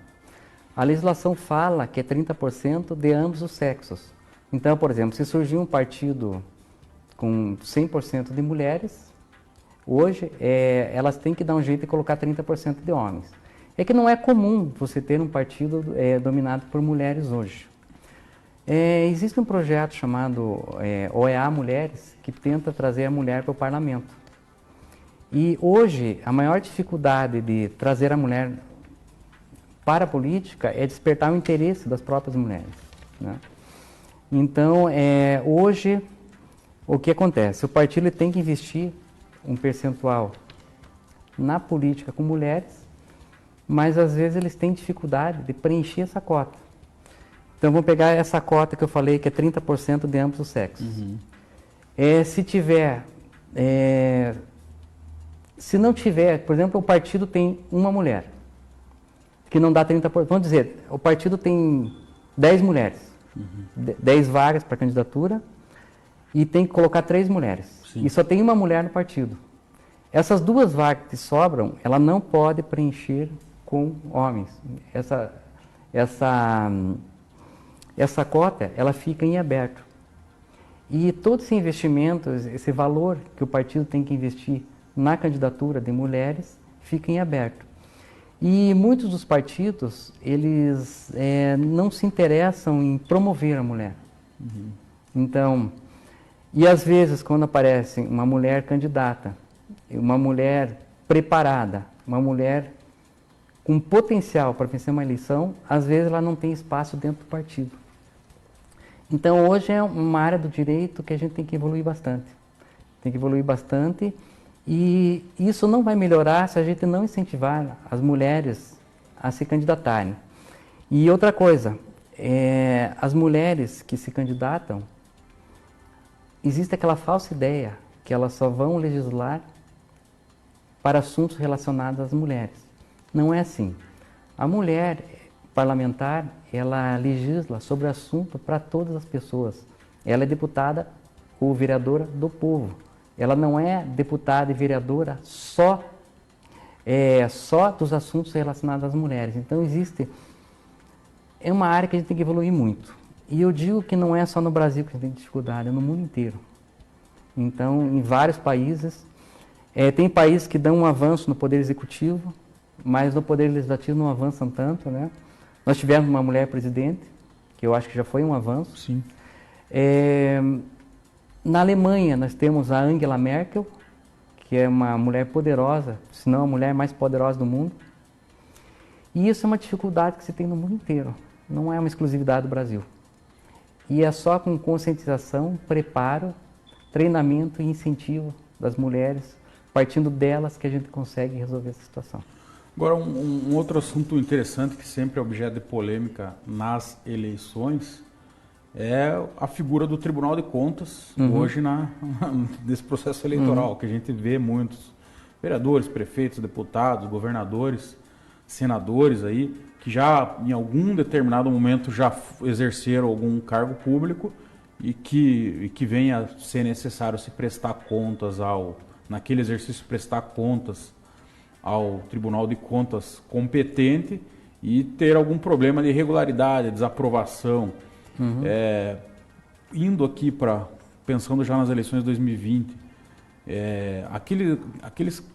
A legislação fala que é 30% de ambos os sexos. Então, por exemplo, se surgir um partido com 100% de mulheres, hoje elas têm que dar um jeito de colocar 30% de homens. É que não é comum você ter um partido dominado por mulheres hoje. Existe um projeto chamado OEA Mulheres, que tenta trazer a mulher para o parlamento. E hoje, a maior dificuldade de trazer a mulher para a política é despertar o interesse das próprias mulheres, né? Então, hoje, o que acontece? O partido tem que investir um percentual na política com mulheres, mas às vezes eles têm dificuldade de preencher essa cota. Então, vamos pegar essa cota que eu falei, que é 30% de ambos os sexos. Se tiver... se não tiver, por exemplo, o partido tem uma mulher, que não dá 30%. Vamos dizer, o partido tem 10 mulheres, 10 vagas para candidatura, e tem que colocar 3 mulheres. Sim. E só tem uma mulher no partido. Essas 2 vagas que sobram, ela não pode preencher com homens. Essa cota, ela fica em aberto. E todo esse investimento, esse valor que o partido tem que investir na candidatura de mulheres, fica em aberto. E muitos dos partidos, eles não se interessam em promover a mulher. Então, e às vezes quando aparece uma mulher candidata, uma mulher preparada, uma mulher com potencial para vencer uma eleição, às vezes ela não tem espaço dentro do partido. Então hoje é uma área do direito que a gente tem que evoluir bastante. Tem que evoluir bastante. E isso não vai melhorar se a gente não incentivar as mulheres a se candidatarem. E outra coisa, as mulheres que se candidatam, existe aquela falsa ideia que elas só vão legislar para assuntos relacionados às mulheres. Não é assim. A mulher parlamentar, ela legisla sobre assunto para todas as pessoas. Ela é deputada ou vereadora do povo. Ela não é deputada e vereadora só dos assuntos relacionados às mulheres. Então é uma área que a gente tem que evoluir muito. E eu digo que não é só no Brasil que a gente tem dificuldade, é no mundo inteiro. Então, em vários países, tem países que dão um avanço no poder executivo, mas no poder legislativo não avançam tanto, né? Nós tivemos uma mulher presidente, que eu acho que já foi um avanço. Sim. Na Alemanha, nós temos a Angela Merkel, que é uma mulher poderosa, se não a mulher mais poderosa do mundo. E isso é uma dificuldade que se tem no mundo inteiro, não é uma exclusividade do Brasil. E é só com conscientização, preparo, treinamento e incentivo das mulheres, partindo delas, que a gente consegue resolver essa situação. Agora, um outro assunto interessante que sempre é objeto de polêmica nas eleições é a figura do Tribunal de Contas, hoje nesse processo eleitoral, que a gente vê muitos vereadores, prefeitos, deputados, governadores, senadores aí, que já em algum determinado momento já exerceram algum cargo público e que venha a ser necessário se prestar contas naquele exercício, prestar contas ao Tribunal de Contas competente e ter algum problema de irregularidade, desaprovação. Indo aqui pensando já nas eleições de 2020, aqueles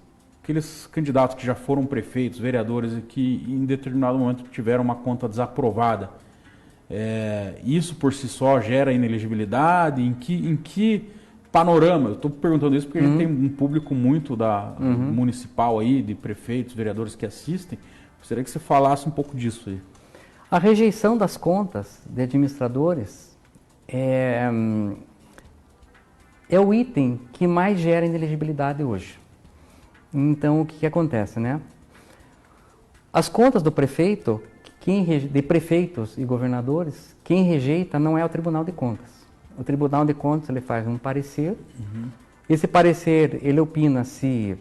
candidatos que já foram prefeitos, vereadores e que em determinado momento tiveram uma conta desaprovada, isso por si só gera inelegibilidade? Em que panorama? Eu estou perguntando isso porque a gente tem um público muito municipal aí, de prefeitos, vereadores que assistem. Gostaria que você falasse um pouco disso aí. A rejeição das contas de administradores é o item que mais gera inelegibilidade hoje. Então, o que acontece, né? As contas do prefeito, de prefeitos e governadores, quem rejeita não é o Tribunal de Contas. O Tribunal de Contas ele faz um parecer. Esse parecer ele opina se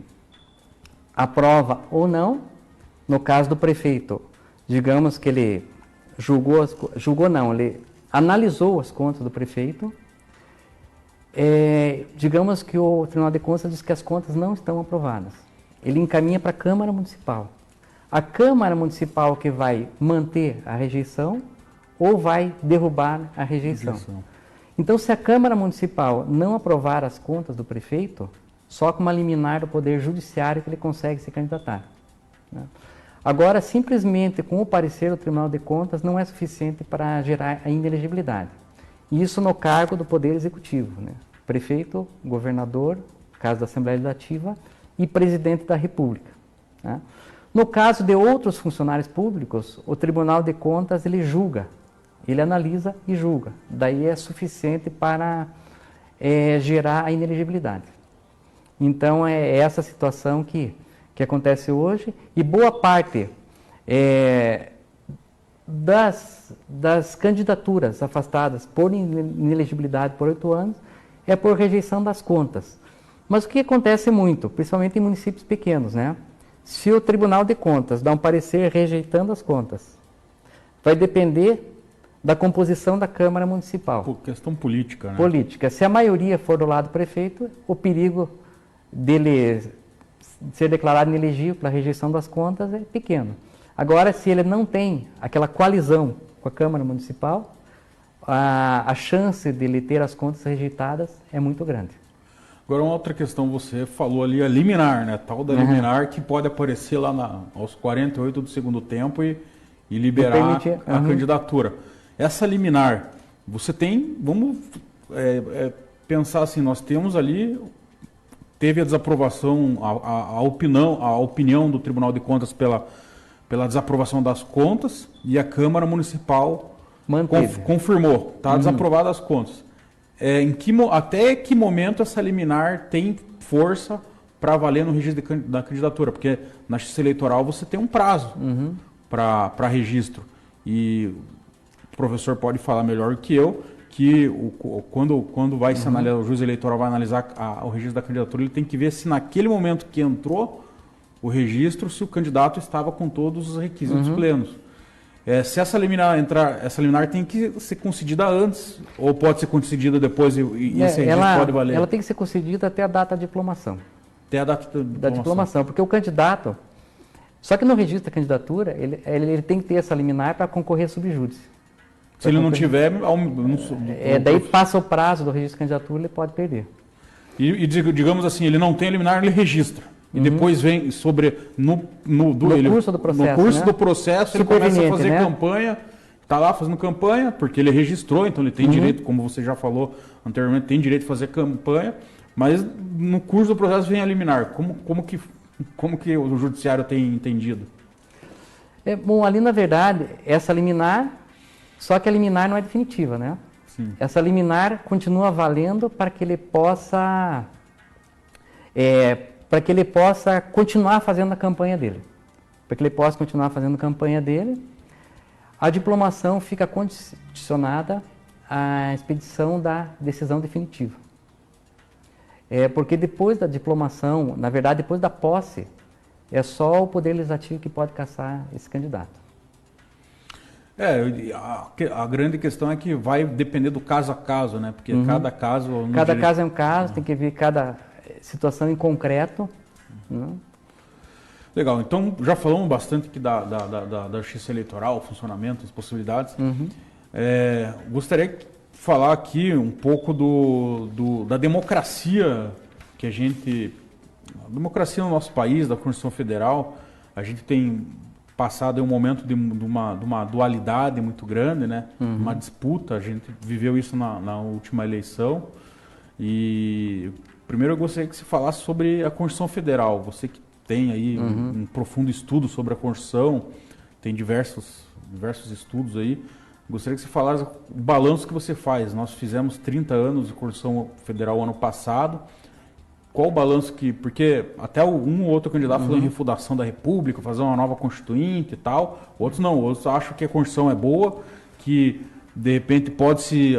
aprova ou não. No caso do prefeito, digamos que ele ele analisou as contas do prefeito. Digamos que o Tribunal de Contas diz que as contas não estão aprovadas. Ele encaminha para a Câmara Municipal. A Câmara Municipal que vai manter a rejeição ou vai derrubar a rejeição. Então, se a Câmara Municipal não aprovar as contas do prefeito, só com uma liminar do Poder Judiciário que ele consegue se candidatar, né? Agora, simplesmente com o parecer do Tribunal de Contas não é suficiente para gerar a inelegibilidade. Isso no cargo do Poder Executivo, né? Prefeito, governador, caso da Assembleia Legislativa, e presidente da República, né? No caso de outros funcionários públicos, o Tribunal de Contas ele julga, ele analisa e julga. Daí é suficiente para gerar a inelegibilidade. Então é essa situação que acontece hoje, e boa parte das candidaturas afastadas por inelegibilidade por 8 anos é por rejeição das contas. Mas o que acontece muito, principalmente em municípios pequenos, né? Se o Tribunal de Contas dá um parecer rejeitando as contas, vai depender da composição da Câmara Municipal. Por questão política, né? Política. Se a maioria for do lado do prefeito, o perigo dele ser declarado inelegível pela rejeição das contas é pequeno. Agora, se ele não tem aquela coalizão com a Câmara Municipal, a chance dele ter as contas rejeitadas é muito grande. Agora, uma outra questão, você falou ali, a liminar, né? Tal da liminar que pode aparecer lá aos 48 do segundo tempo e liberar a candidatura. Essa liminar, você tem, vamos pensar assim, nós temos ali, teve a desaprovação, a opinião do Tribunal de Contas pela desaprovação das contas e a Câmara Municipal confirmou, está desaprovada as contas. Até que momento essa liminar tem força para valer no registro da candidatura? Porque na justiça eleitoral você tem um prazo para registro. E o professor pode falar melhor que eu, que quando vai se analisar, o juiz eleitoral vai analisar o registro da candidatura, ele tem que ver se naquele momento que entrou o registro, se o candidato estava com todos os requisitos plenos. Se essa liminar entrar, essa liminar tem que ser concedida antes, ou pode ser concedida depois e esse registro pode valer? Ela tem que ser concedida até a data da diplomação. Até a data da diplomação, porque o candidato... Só que no registro da candidatura, ele tem que ter essa liminar para concorrer subjúdice. Se ele não tiver... daí passa o prazo do registro de candidatura, ele pode perder. E digamos assim, ele não tem a liminar, ele registra. E depois vem no curso do processo, ele começa a fazer campanha, está lá fazendo campanha, porque ele registrou, então ele tem direito, como você já falou anteriormente, tem direito de fazer campanha, mas no curso do processo vem a liminar. Como que o judiciário tem entendido? Bom, ali na verdade, essa liminar, só que a liminar não é definitiva, né? Sim. Essa liminar continua valendo para que ele possa... para que ele possa continuar fazendo a campanha dele. Para que ele possa continuar fazendo a campanha dele, a diplomação fica condicionada à expedição da decisão definitiva. Porque depois da diplomação, na verdade, depois da posse, é só o Poder Legislativo que pode cassar esse candidato. A grande questão é que vai depender do caso a caso, né? Porque cada caso... Cada caso é um caso, tem que ver cada situação em concreto. Né? Legal, então já falamos bastante aqui da justiça eleitoral, funcionamento, as possibilidades. Gostaria de falar aqui um pouco da democracia que a democracia no nosso país, da Constituição Federal. A gente tem passado um momento de uma dualidade muito grande, né? Uma disputa, a gente viveu isso na última eleição. E primeiro eu gostaria que você falasse sobre a Constituição Federal. Você que tem aí um profundo estudo sobre a Constituição, tem diversos estudos aí. Gostaria que você falasse o balanço que você faz. Nós fizemos 30 anos de Constituição Federal ano passado. Qual o balanço porque até um ou outro candidato falou em refundação da República, fazer uma nova Constituinte e tal. Outros não, outros acham que a Constituição é boa, que de repente pode-se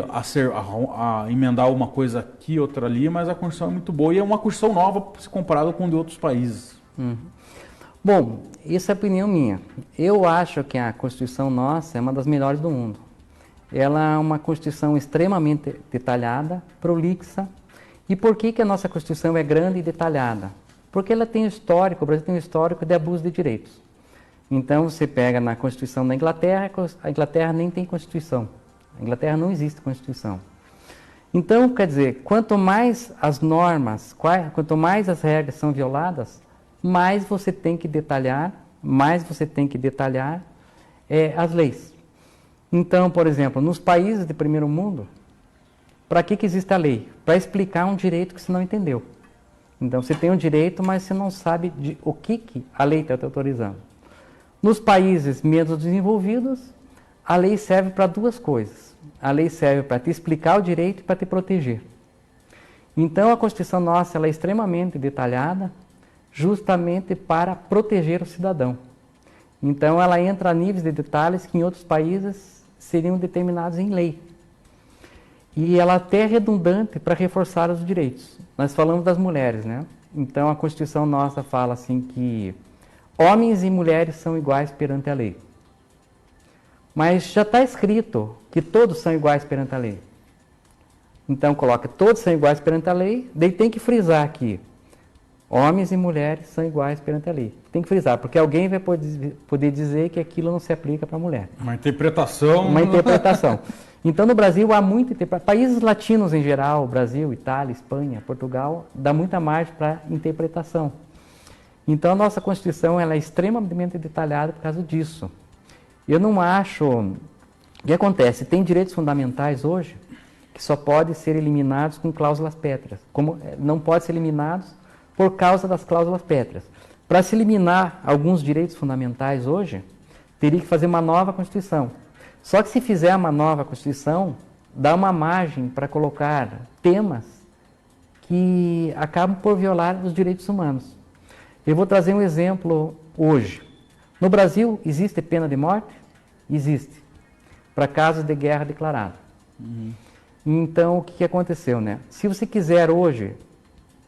emendar uma coisa aqui, outra ali, mas a Constituição é muito boa e é uma Constituição nova se comparada com de outros países. Bom, isso é a opinião minha. Eu acho que a Constituição nossa é uma das melhores do mundo. Ela é uma Constituição extremamente detalhada, prolixa. E por que a nossa Constituição é grande e detalhada? Porque ela tem histórico, o Brasil tem um histórico de abuso de direitos. Então, você pega na Constituição da Inglaterra, a Inglaterra nem tem Constituição. A Inglaterra não existe Constituição. Então, quer dizer, quanto mais as normas, quanto mais as regras são violadas, mais você tem que detalhar, as leis. Então, por exemplo, nos países de primeiro mundo, para que existe a lei? Para explicar um direito que você não entendeu. Então, você tem um direito, mas você não sabe o que a lei está te autorizando. Nos países menos desenvolvidos, a lei serve para duas coisas. A lei serve para te explicar o direito e para te proteger. Então, a Constituição nossa ela é extremamente detalhada, justamente para proteger o cidadão. Então, ela entra a níveis de detalhes que em outros países seriam determinados em lei. E ela até é redundante para reforçar os direitos. Nós falamos das mulheres, né? Então, a Constituição nossa fala assim que homens e mulheres são iguais perante a lei. Mas já está escrito que todos são iguais perante a lei. Então, coloca todos são iguais perante a lei, daí tem que frisar aqui. Homens e mulheres são iguais perante a lei. Tem que frisar, porque alguém vai poder dizer que aquilo não se aplica para a mulher. Uma interpretação. Uma interpretação. Então, no Brasil, há muita interpretação. Países latinos em geral, Brasil, Itália, Espanha, Portugal, dá muita margem para interpretação. Então, a nossa Constituição ela é extremamente detalhada por causa disso. Eu não acho... O que acontece? Tem direitos fundamentais hoje que só podem ser eliminados com cláusulas pétreas. Como não podem ser eliminados por causa das cláusulas pétreas. Para se eliminar alguns direitos fundamentais hoje, teria que fazer uma nova Constituição. Só que se fizer uma nova Constituição, dá uma margem para colocar temas que acabam por violar os direitos humanos. Eu vou trazer um exemplo hoje. No Brasil, existe pena de morte? Existe. Para casos de guerra declarada. Então, o que aconteceu, né? Se você quiser hoje,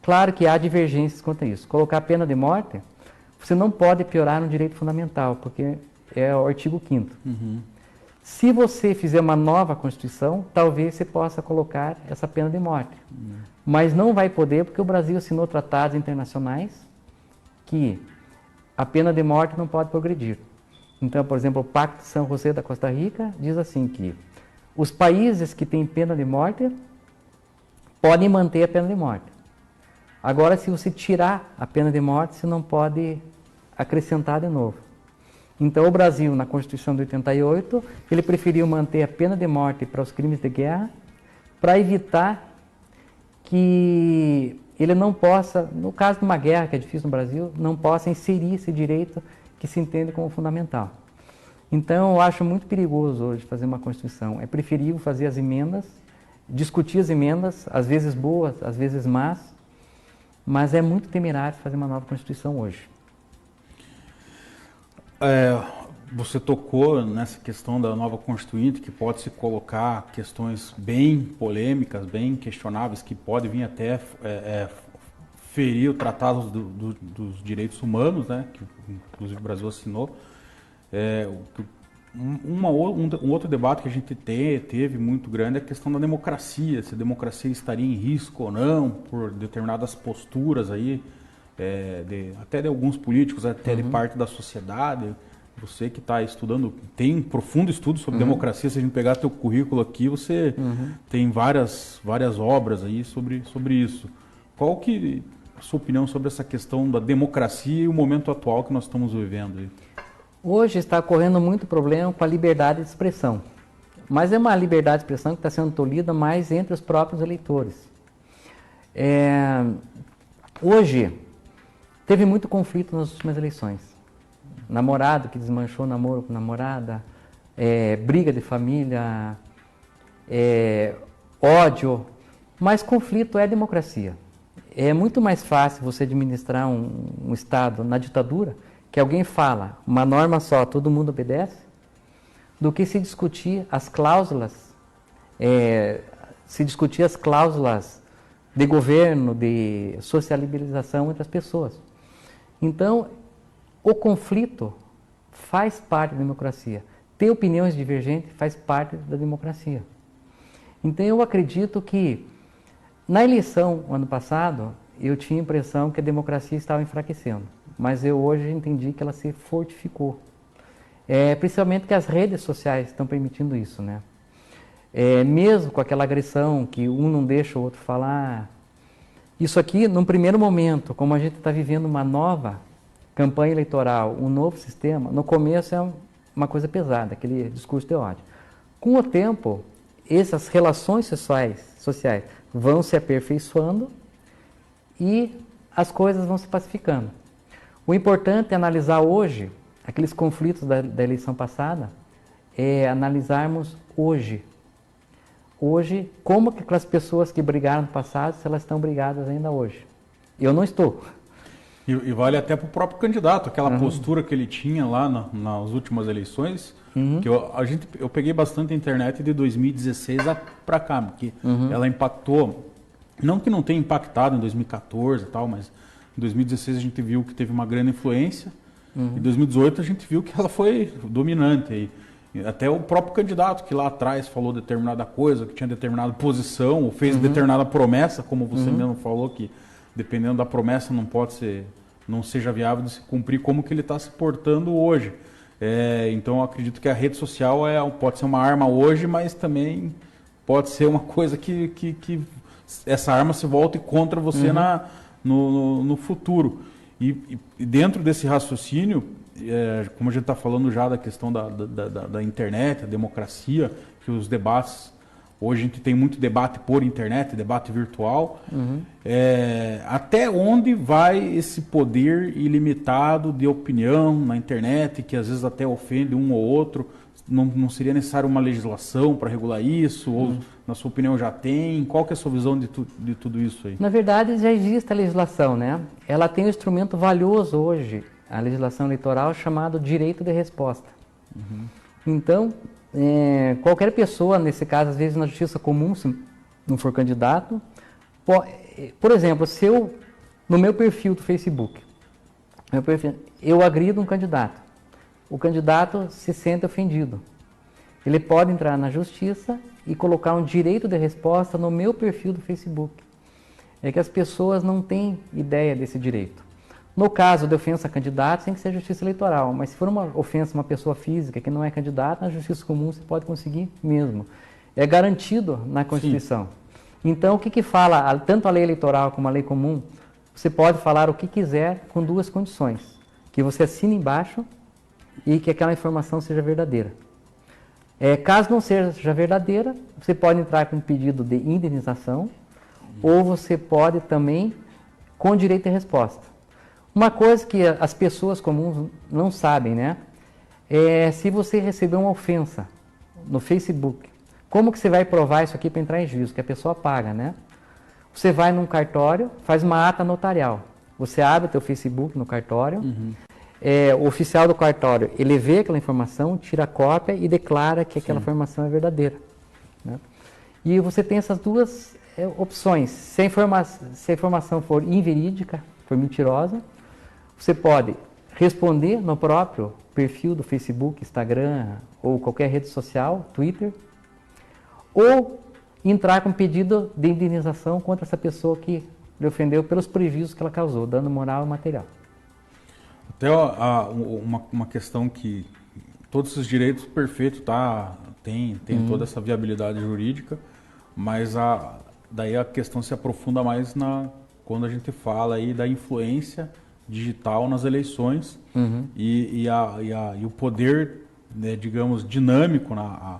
claro que há divergências quanto a isso. Colocar a pena de morte, você não pode piorar um direito fundamental, porque é o artigo 5º. Se você fizer uma nova Constituição, talvez você possa colocar essa pena de morte. Mas não vai poder, porque o Brasil assinou tratados internacionais que a pena de morte não pode progredir. Então, por exemplo, o Pacto de São José da Costa Rica diz assim que os países que têm pena de morte podem manter a pena de morte. Agora, se você tirar a pena de morte, você não pode acrescentar de novo. Então, o Brasil, na Constituição de 88, ele preferiu manter a pena de morte para os crimes de guerra, para evitar que ele não possa, no caso de uma guerra, que é difícil no Brasil, não possa inserir esse direito que se entende como fundamental. Então, eu acho muito perigoso hoje fazer uma Constituição. É preferível fazer as emendas, discutir as emendas, às vezes boas, às vezes más, mas é muito temerário fazer uma nova Constituição hoje. Você tocou nessa questão da nova Constituinte, que pode se colocar questões bem polêmicas, bem questionáveis, que pode vir até ferir o Tratado dos Direitos Humanos, né, que inclusive o Brasil assinou. Um outro debate que a gente teve muito grande é a questão da democracia, se a democracia estaria em risco ou não por determinadas posturas aí, até de alguns políticos, até de parte da sociedade. Você que está estudando, tem um profundo estudo sobre democracia, se a gente pegar teu currículo aqui, você tem várias obras aí sobre isso. Qual que é a sua opinião sobre essa questão da democracia e o momento atual que nós estamos vivendo aí? Hoje está ocorrendo muito problema com a liberdade de expressão. Mas é uma liberdade de expressão que está sendo tolhida mais entre os próprios eleitores. Hoje, teve muito conflito nas últimas eleições. Namorado que desmanchou namoro com namorada, briga de família, ódio. Mas conflito é democracia. É muito mais fácil você administrar um Estado na ditadura, que alguém fala uma norma só, todo mundo obedece, do que se discutir as cláusulas, de governo, de sociabilização entre as pessoas. Então, o conflito faz parte da democracia. Ter opiniões divergentes faz parte da democracia. Então, eu acredito que, na eleição, ano passado, eu tinha a impressão que a democracia estava enfraquecendo. Mas eu hoje entendi que ela se fortificou. Principalmente que as redes sociais estão permitindo isso, né? mesmo com aquela agressão que um não deixa o outro falar. Isso aqui, num primeiro momento, como a gente está vivendo uma nova campanha eleitoral, um novo sistema, no começo é uma coisa pesada, aquele discurso de ódio. Com o tempo, essas relações sociais vão se aperfeiçoando e as coisas vão se pacificando. O importante é analisar hoje, aqueles conflitos da eleição passada, é analisarmos hoje. Hoje, como que aquelas pessoas que brigaram no passado, se elas estão brigadas ainda hoje. Eu não estou. E vale até para o próprio candidato, aquela postura que ele tinha lá nas últimas eleições, que eu peguei bastante a internet de 2016 para cá, porque ela impactou, não que não tenha impactado em 2014 e tal, mas em 2016 a gente viu que teve uma grande influência, em 2018 a gente viu que ela foi dominante aí. Até o próprio candidato que lá atrás falou determinada coisa, que tinha determinada posição, ou fez determinada promessa, como você mesmo falou, que dependendo da promessa não seja viável de se cumprir, como que ele está se portando hoje. Então eu acredito que a rede social pode ser uma arma hoje, mas também pode ser uma coisa que essa arma se volte contra você no futuro. E dentro desse raciocínio, como a gente está falando já da questão da internet, a democracia, que os debates, hoje a gente tem muito debate por internet, debate virtual, até onde vai esse poder ilimitado de opinião na internet, que às vezes até ofende um ou outro? Não seria necessário uma legislação para regular isso? Ou, na sua opinião, já tem? Qual que é a sua visão de tudo isso aí? Na verdade, já existe a legislação, né? Ela tem um instrumento valioso hoje, a legislação eleitoral, chamado direito de resposta. Então, qualquer pessoa, nesse caso, às vezes na justiça comum, se não for candidato, por exemplo, se eu, no meu perfil do Facebook, eu agrido um candidato, o candidato se sente ofendido. Ele pode entrar na justiça e colocar um direito de resposta no meu perfil do Facebook. É que as pessoas não têm ideia desse direito. No caso de ofensa a candidato, tem que ser justiça eleitoral, mas se for uma ofensa a uma pessoa física que não é candidata, na justiça comum você pode conseguir mesmo. É garantido na Constituição. Sim. Então, o que fala, tanto a lei eleitoral como a lei comum, você pode falar o que quiser com duas condições. Que você assine embaixo e que aquela informação seja verdadeira. Caso não seja verdadeira, você pode entrar com um pedido de indenização ou você pode também com direito de resposta. Uma coisa que as pessoas comuns não sabem, né? Se você receber uma ofensa no Facebook, como que você vai provar isso aqui para entrar em juízo? Que a pessoa paga, né? Você vai num cartório, faz uma ata notarial. Você abre o teu Facebook no cartório, o oficial do cartório, ele vê aquela informação, tira a cópia e declara que aquela informação é verdadeira. Né? E você tem essas duas opções. Se a informação for inverídica, for mentirosa, você pode responder no próprio perfil do Facebook, Instagram ou qualquer rede social, Twitter, ou entrar com pedido de indenização contra essa pessoa que lhe ofendeu pelos prejuízos que ela causou, dano moral e material. Até uma questão que todos esses direitos perfeitos tem toda essa viabilidade jurídica, mas daí a questão se aprofunda mais quando a gente fala aí da influência digital nas eleições e o poder, né, digamos, dinâmico, a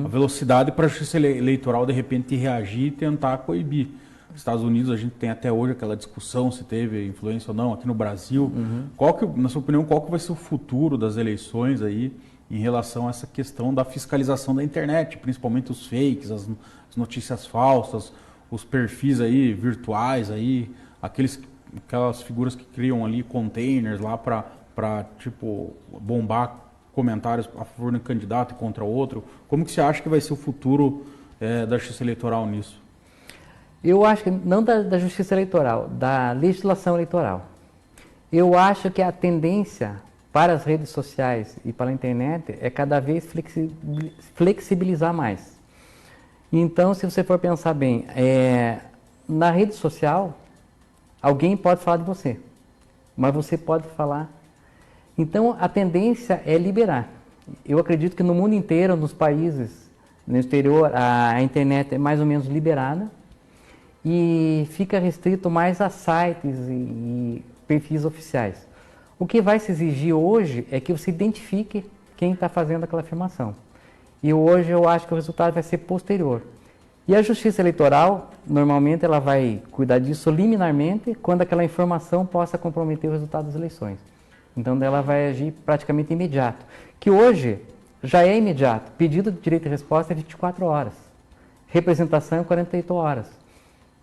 velocidade para a justiça eleitoral de repente reagir e tentar coibir. Nos Estados Unidos a gente tem até hoje aquela discussão se teve influência ou não, aqui no Brasil. Na sua opinião, qual que vai ser o futuro das eleições aí em relação a essa questão da fiscalização da internet, principalmente os fakes, as notícias falsas, os perfis aí virtuais aí, aquelas figuras que criam ali containers lá para tipo bombar comentários a favor de um candidato e contra outro. Como que você acha que vai ser o futuro da justiça eleitoral nisso? Eu acho que não da justiça eleitoral, da legislação eleitoral. Eu acho que a tendência para as redes sociais e para a internet é cada vez flexibilizar mais. Então, se você for pensar bem, na rede social, alguém pode falar de você, mas você pode falar. Então, a tendência é liberar. Eu acredito que no mundo inteiro, nos países No exterior, a internet é mais ou menos liberada e fica restrito mais a sites e perfis oficiais. O que vai se exigir hoje é que você identifique quem está fazendo aquela afirmação. E hoje eu acho que o resultado vai ser posterior. E a Justiça Eleitoral, normalmente, ela vai cuidar disso liminarmente quando aquela informação possa comprometer o resultado das eleições. Então, ela vai agir praticamente imediato. Que hoje já é imediato. Pedido de direito de resposta é 24 horas. Representação é 48 horas.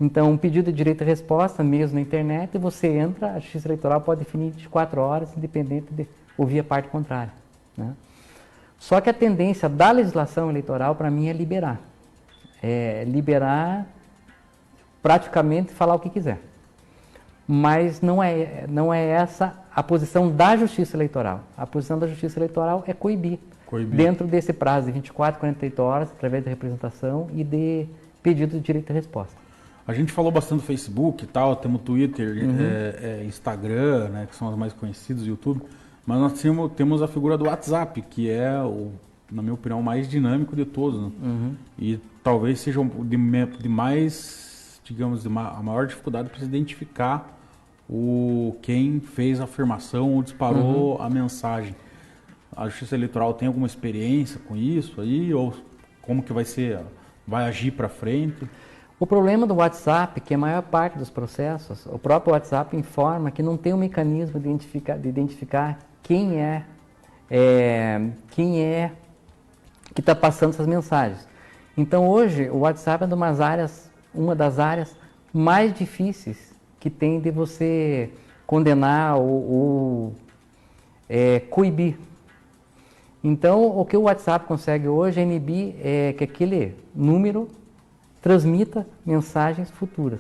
Então, um pedido de direito de resposta, mesmo na internet, você entra, a Justiça Eleitoral pode definir 24 horas, independente de ouvir a parte contrária, né? Só que a tendência da legislação eleitoral, para mim, é liberar. É liberar praticamente falar o que quiser. Mas não é essa a posição da Justiça Eleitoral. A posição da Justiça Eleitoral é coibir. Dentro desse prazo de 24, 48 horas, através da representação e de pedido de direito de resposta. A gente falou bastante do Facebook e tal, temos Twitter, Instagram, né, que são os mais conhecidos, YouTube, mas nós temos a figura do WhatsApp, que é, na minha opinião, o mais dinâmico de todos, né? E talvez seja de mais, digamos, a maior dificuldade para se identificar quem fez a afirmação ou disparou a mensagem. A Justiça Eleitoral tem alguma experiência com isso aí? Ou como que vai agir para frente? O problema do WhatsApp, que a maior parte dos processos, o próprio WhatsApp informa que não tem um mecanismo de identificar quem é que está passando essas mensagens. Então hoje o WhatsApp é uma das áreas mais difíceis que tem de você condenar ou coibir. Então o que o WhatsApp consegue hoje é inibir que aquele número transmita mensagens futuras.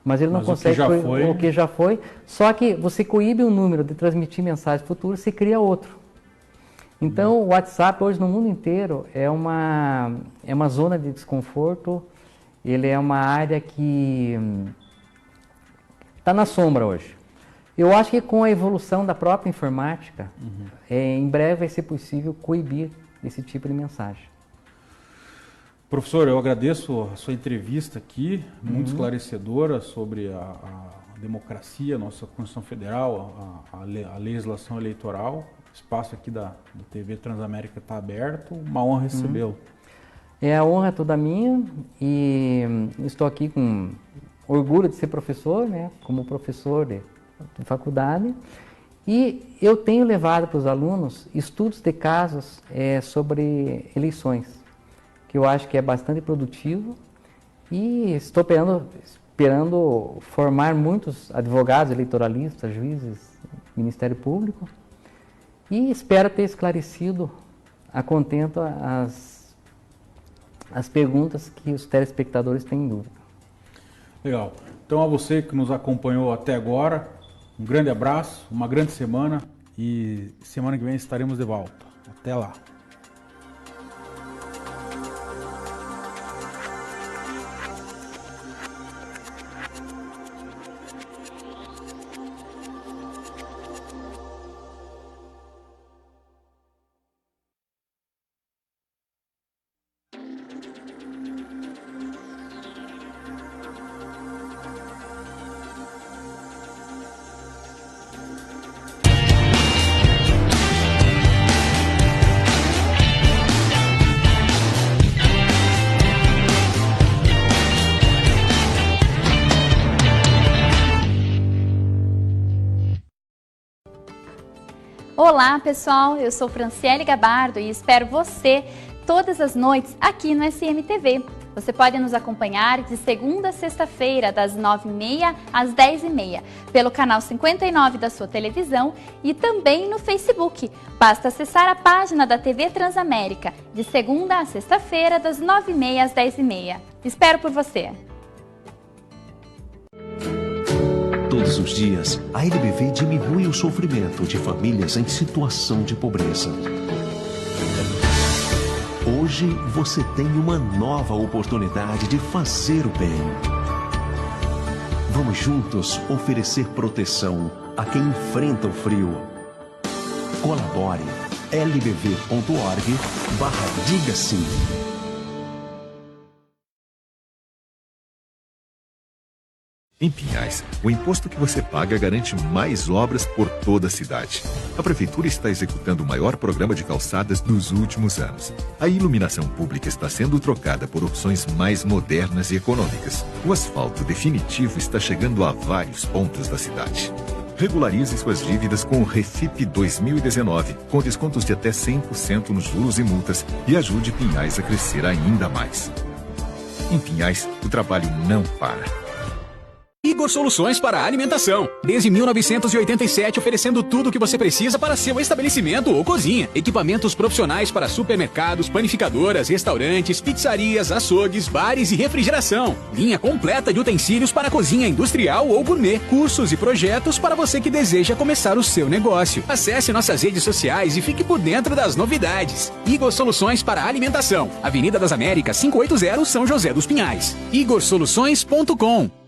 Mas ele não consegue o que já foi. Só que você coíbe um número de transmitir mensagens futuras, se cria outro. Então o WhatsApp hoje no mundo inteiro é uma zona de desconforto. Ele é uma área que está na sombra hoje. Eu acho que com a evolução da própria informática, em breve vai ser possível coibir esse tipo de mensagem. Professor, eu agradeço a sua entrevista aqui, muito esclarecedora sobre a democracia, nossa Constituição Federal, a legislação eleitoral. O espaço aqui da TV Transamérica está aberto, uma honra recebê-lo. A honra é toda minha e estou aqui com orgulho de ser professor, né, como professor de faculdade. E eu tenho levado para os alunos estudos de casos sobre eleições, que eu acho que é bastante produtivo, e estou esperando formar muitos advogados, eleitoralistas, juízes, Ministério Público, e espero ter esclarecido a contento as perguntas que os telespectadores têm em dúvida. Legal. Então, a você que nos acompanhou até agora, um grande abraço, uma grande semana, e semana que vem estaremos de volta. Até lá. Olá pessoal, eu sou Franciele Gabardo e espero você todas as noites aqui no SMTV. Você pode nos acompanhar de segunda a sexta-feira, das 9h30 às 10h30, pelo canal 59 da sua televisão e também no Facebook. Basta acessar a página da TV Transamérica, de segunda a sexta-feira, das 9h30 às 10h30. Espero por você! Todos os dias, a LBV diminui o sofrimento de famílias em situação de pobreza. Hoje, você tem uma nova oportunidade de fazer o bem. Vamos juntos oferecer proteção a quem enfrenta o frio. Colabore lbv.org/diga sim. Em Pinhais, o imposto que você paga garante mais obras por toda a cidade. A Prefeitura está executando o maior programa de calçadas dos últimos anos. A iluminação pública está sendo trocada por opções mais modernas e econômicas. O asfalto definitivo está chegando a vários pontos da cidade. Regularize suas dívidas com o Refip 2019, com descontos de até 100% nos juros e multas, e ajude Pinhais a crescer ainda mais. Em Pinhais, o trabalho não para. Igor Soluções para Alimentação. Desde 1987, oferecendo tudo o que você precisa para seu estabelecimento ou cozinha. Equipamentos profissionais para supermercados, panificadoras, restaurantes, pizzarias, açougues, bares e refrigeração. Linha completa de utensílios para cozinha industrial ou gourmet. Cursos e projetos para você que deseja começar o seu negócio. Acesse nossas redes sociais e fique por dentro das novidades. Igor Soluções para Alimentação. Avenida das Américas, 580, São José dos Pinhais. igorsoluções.com.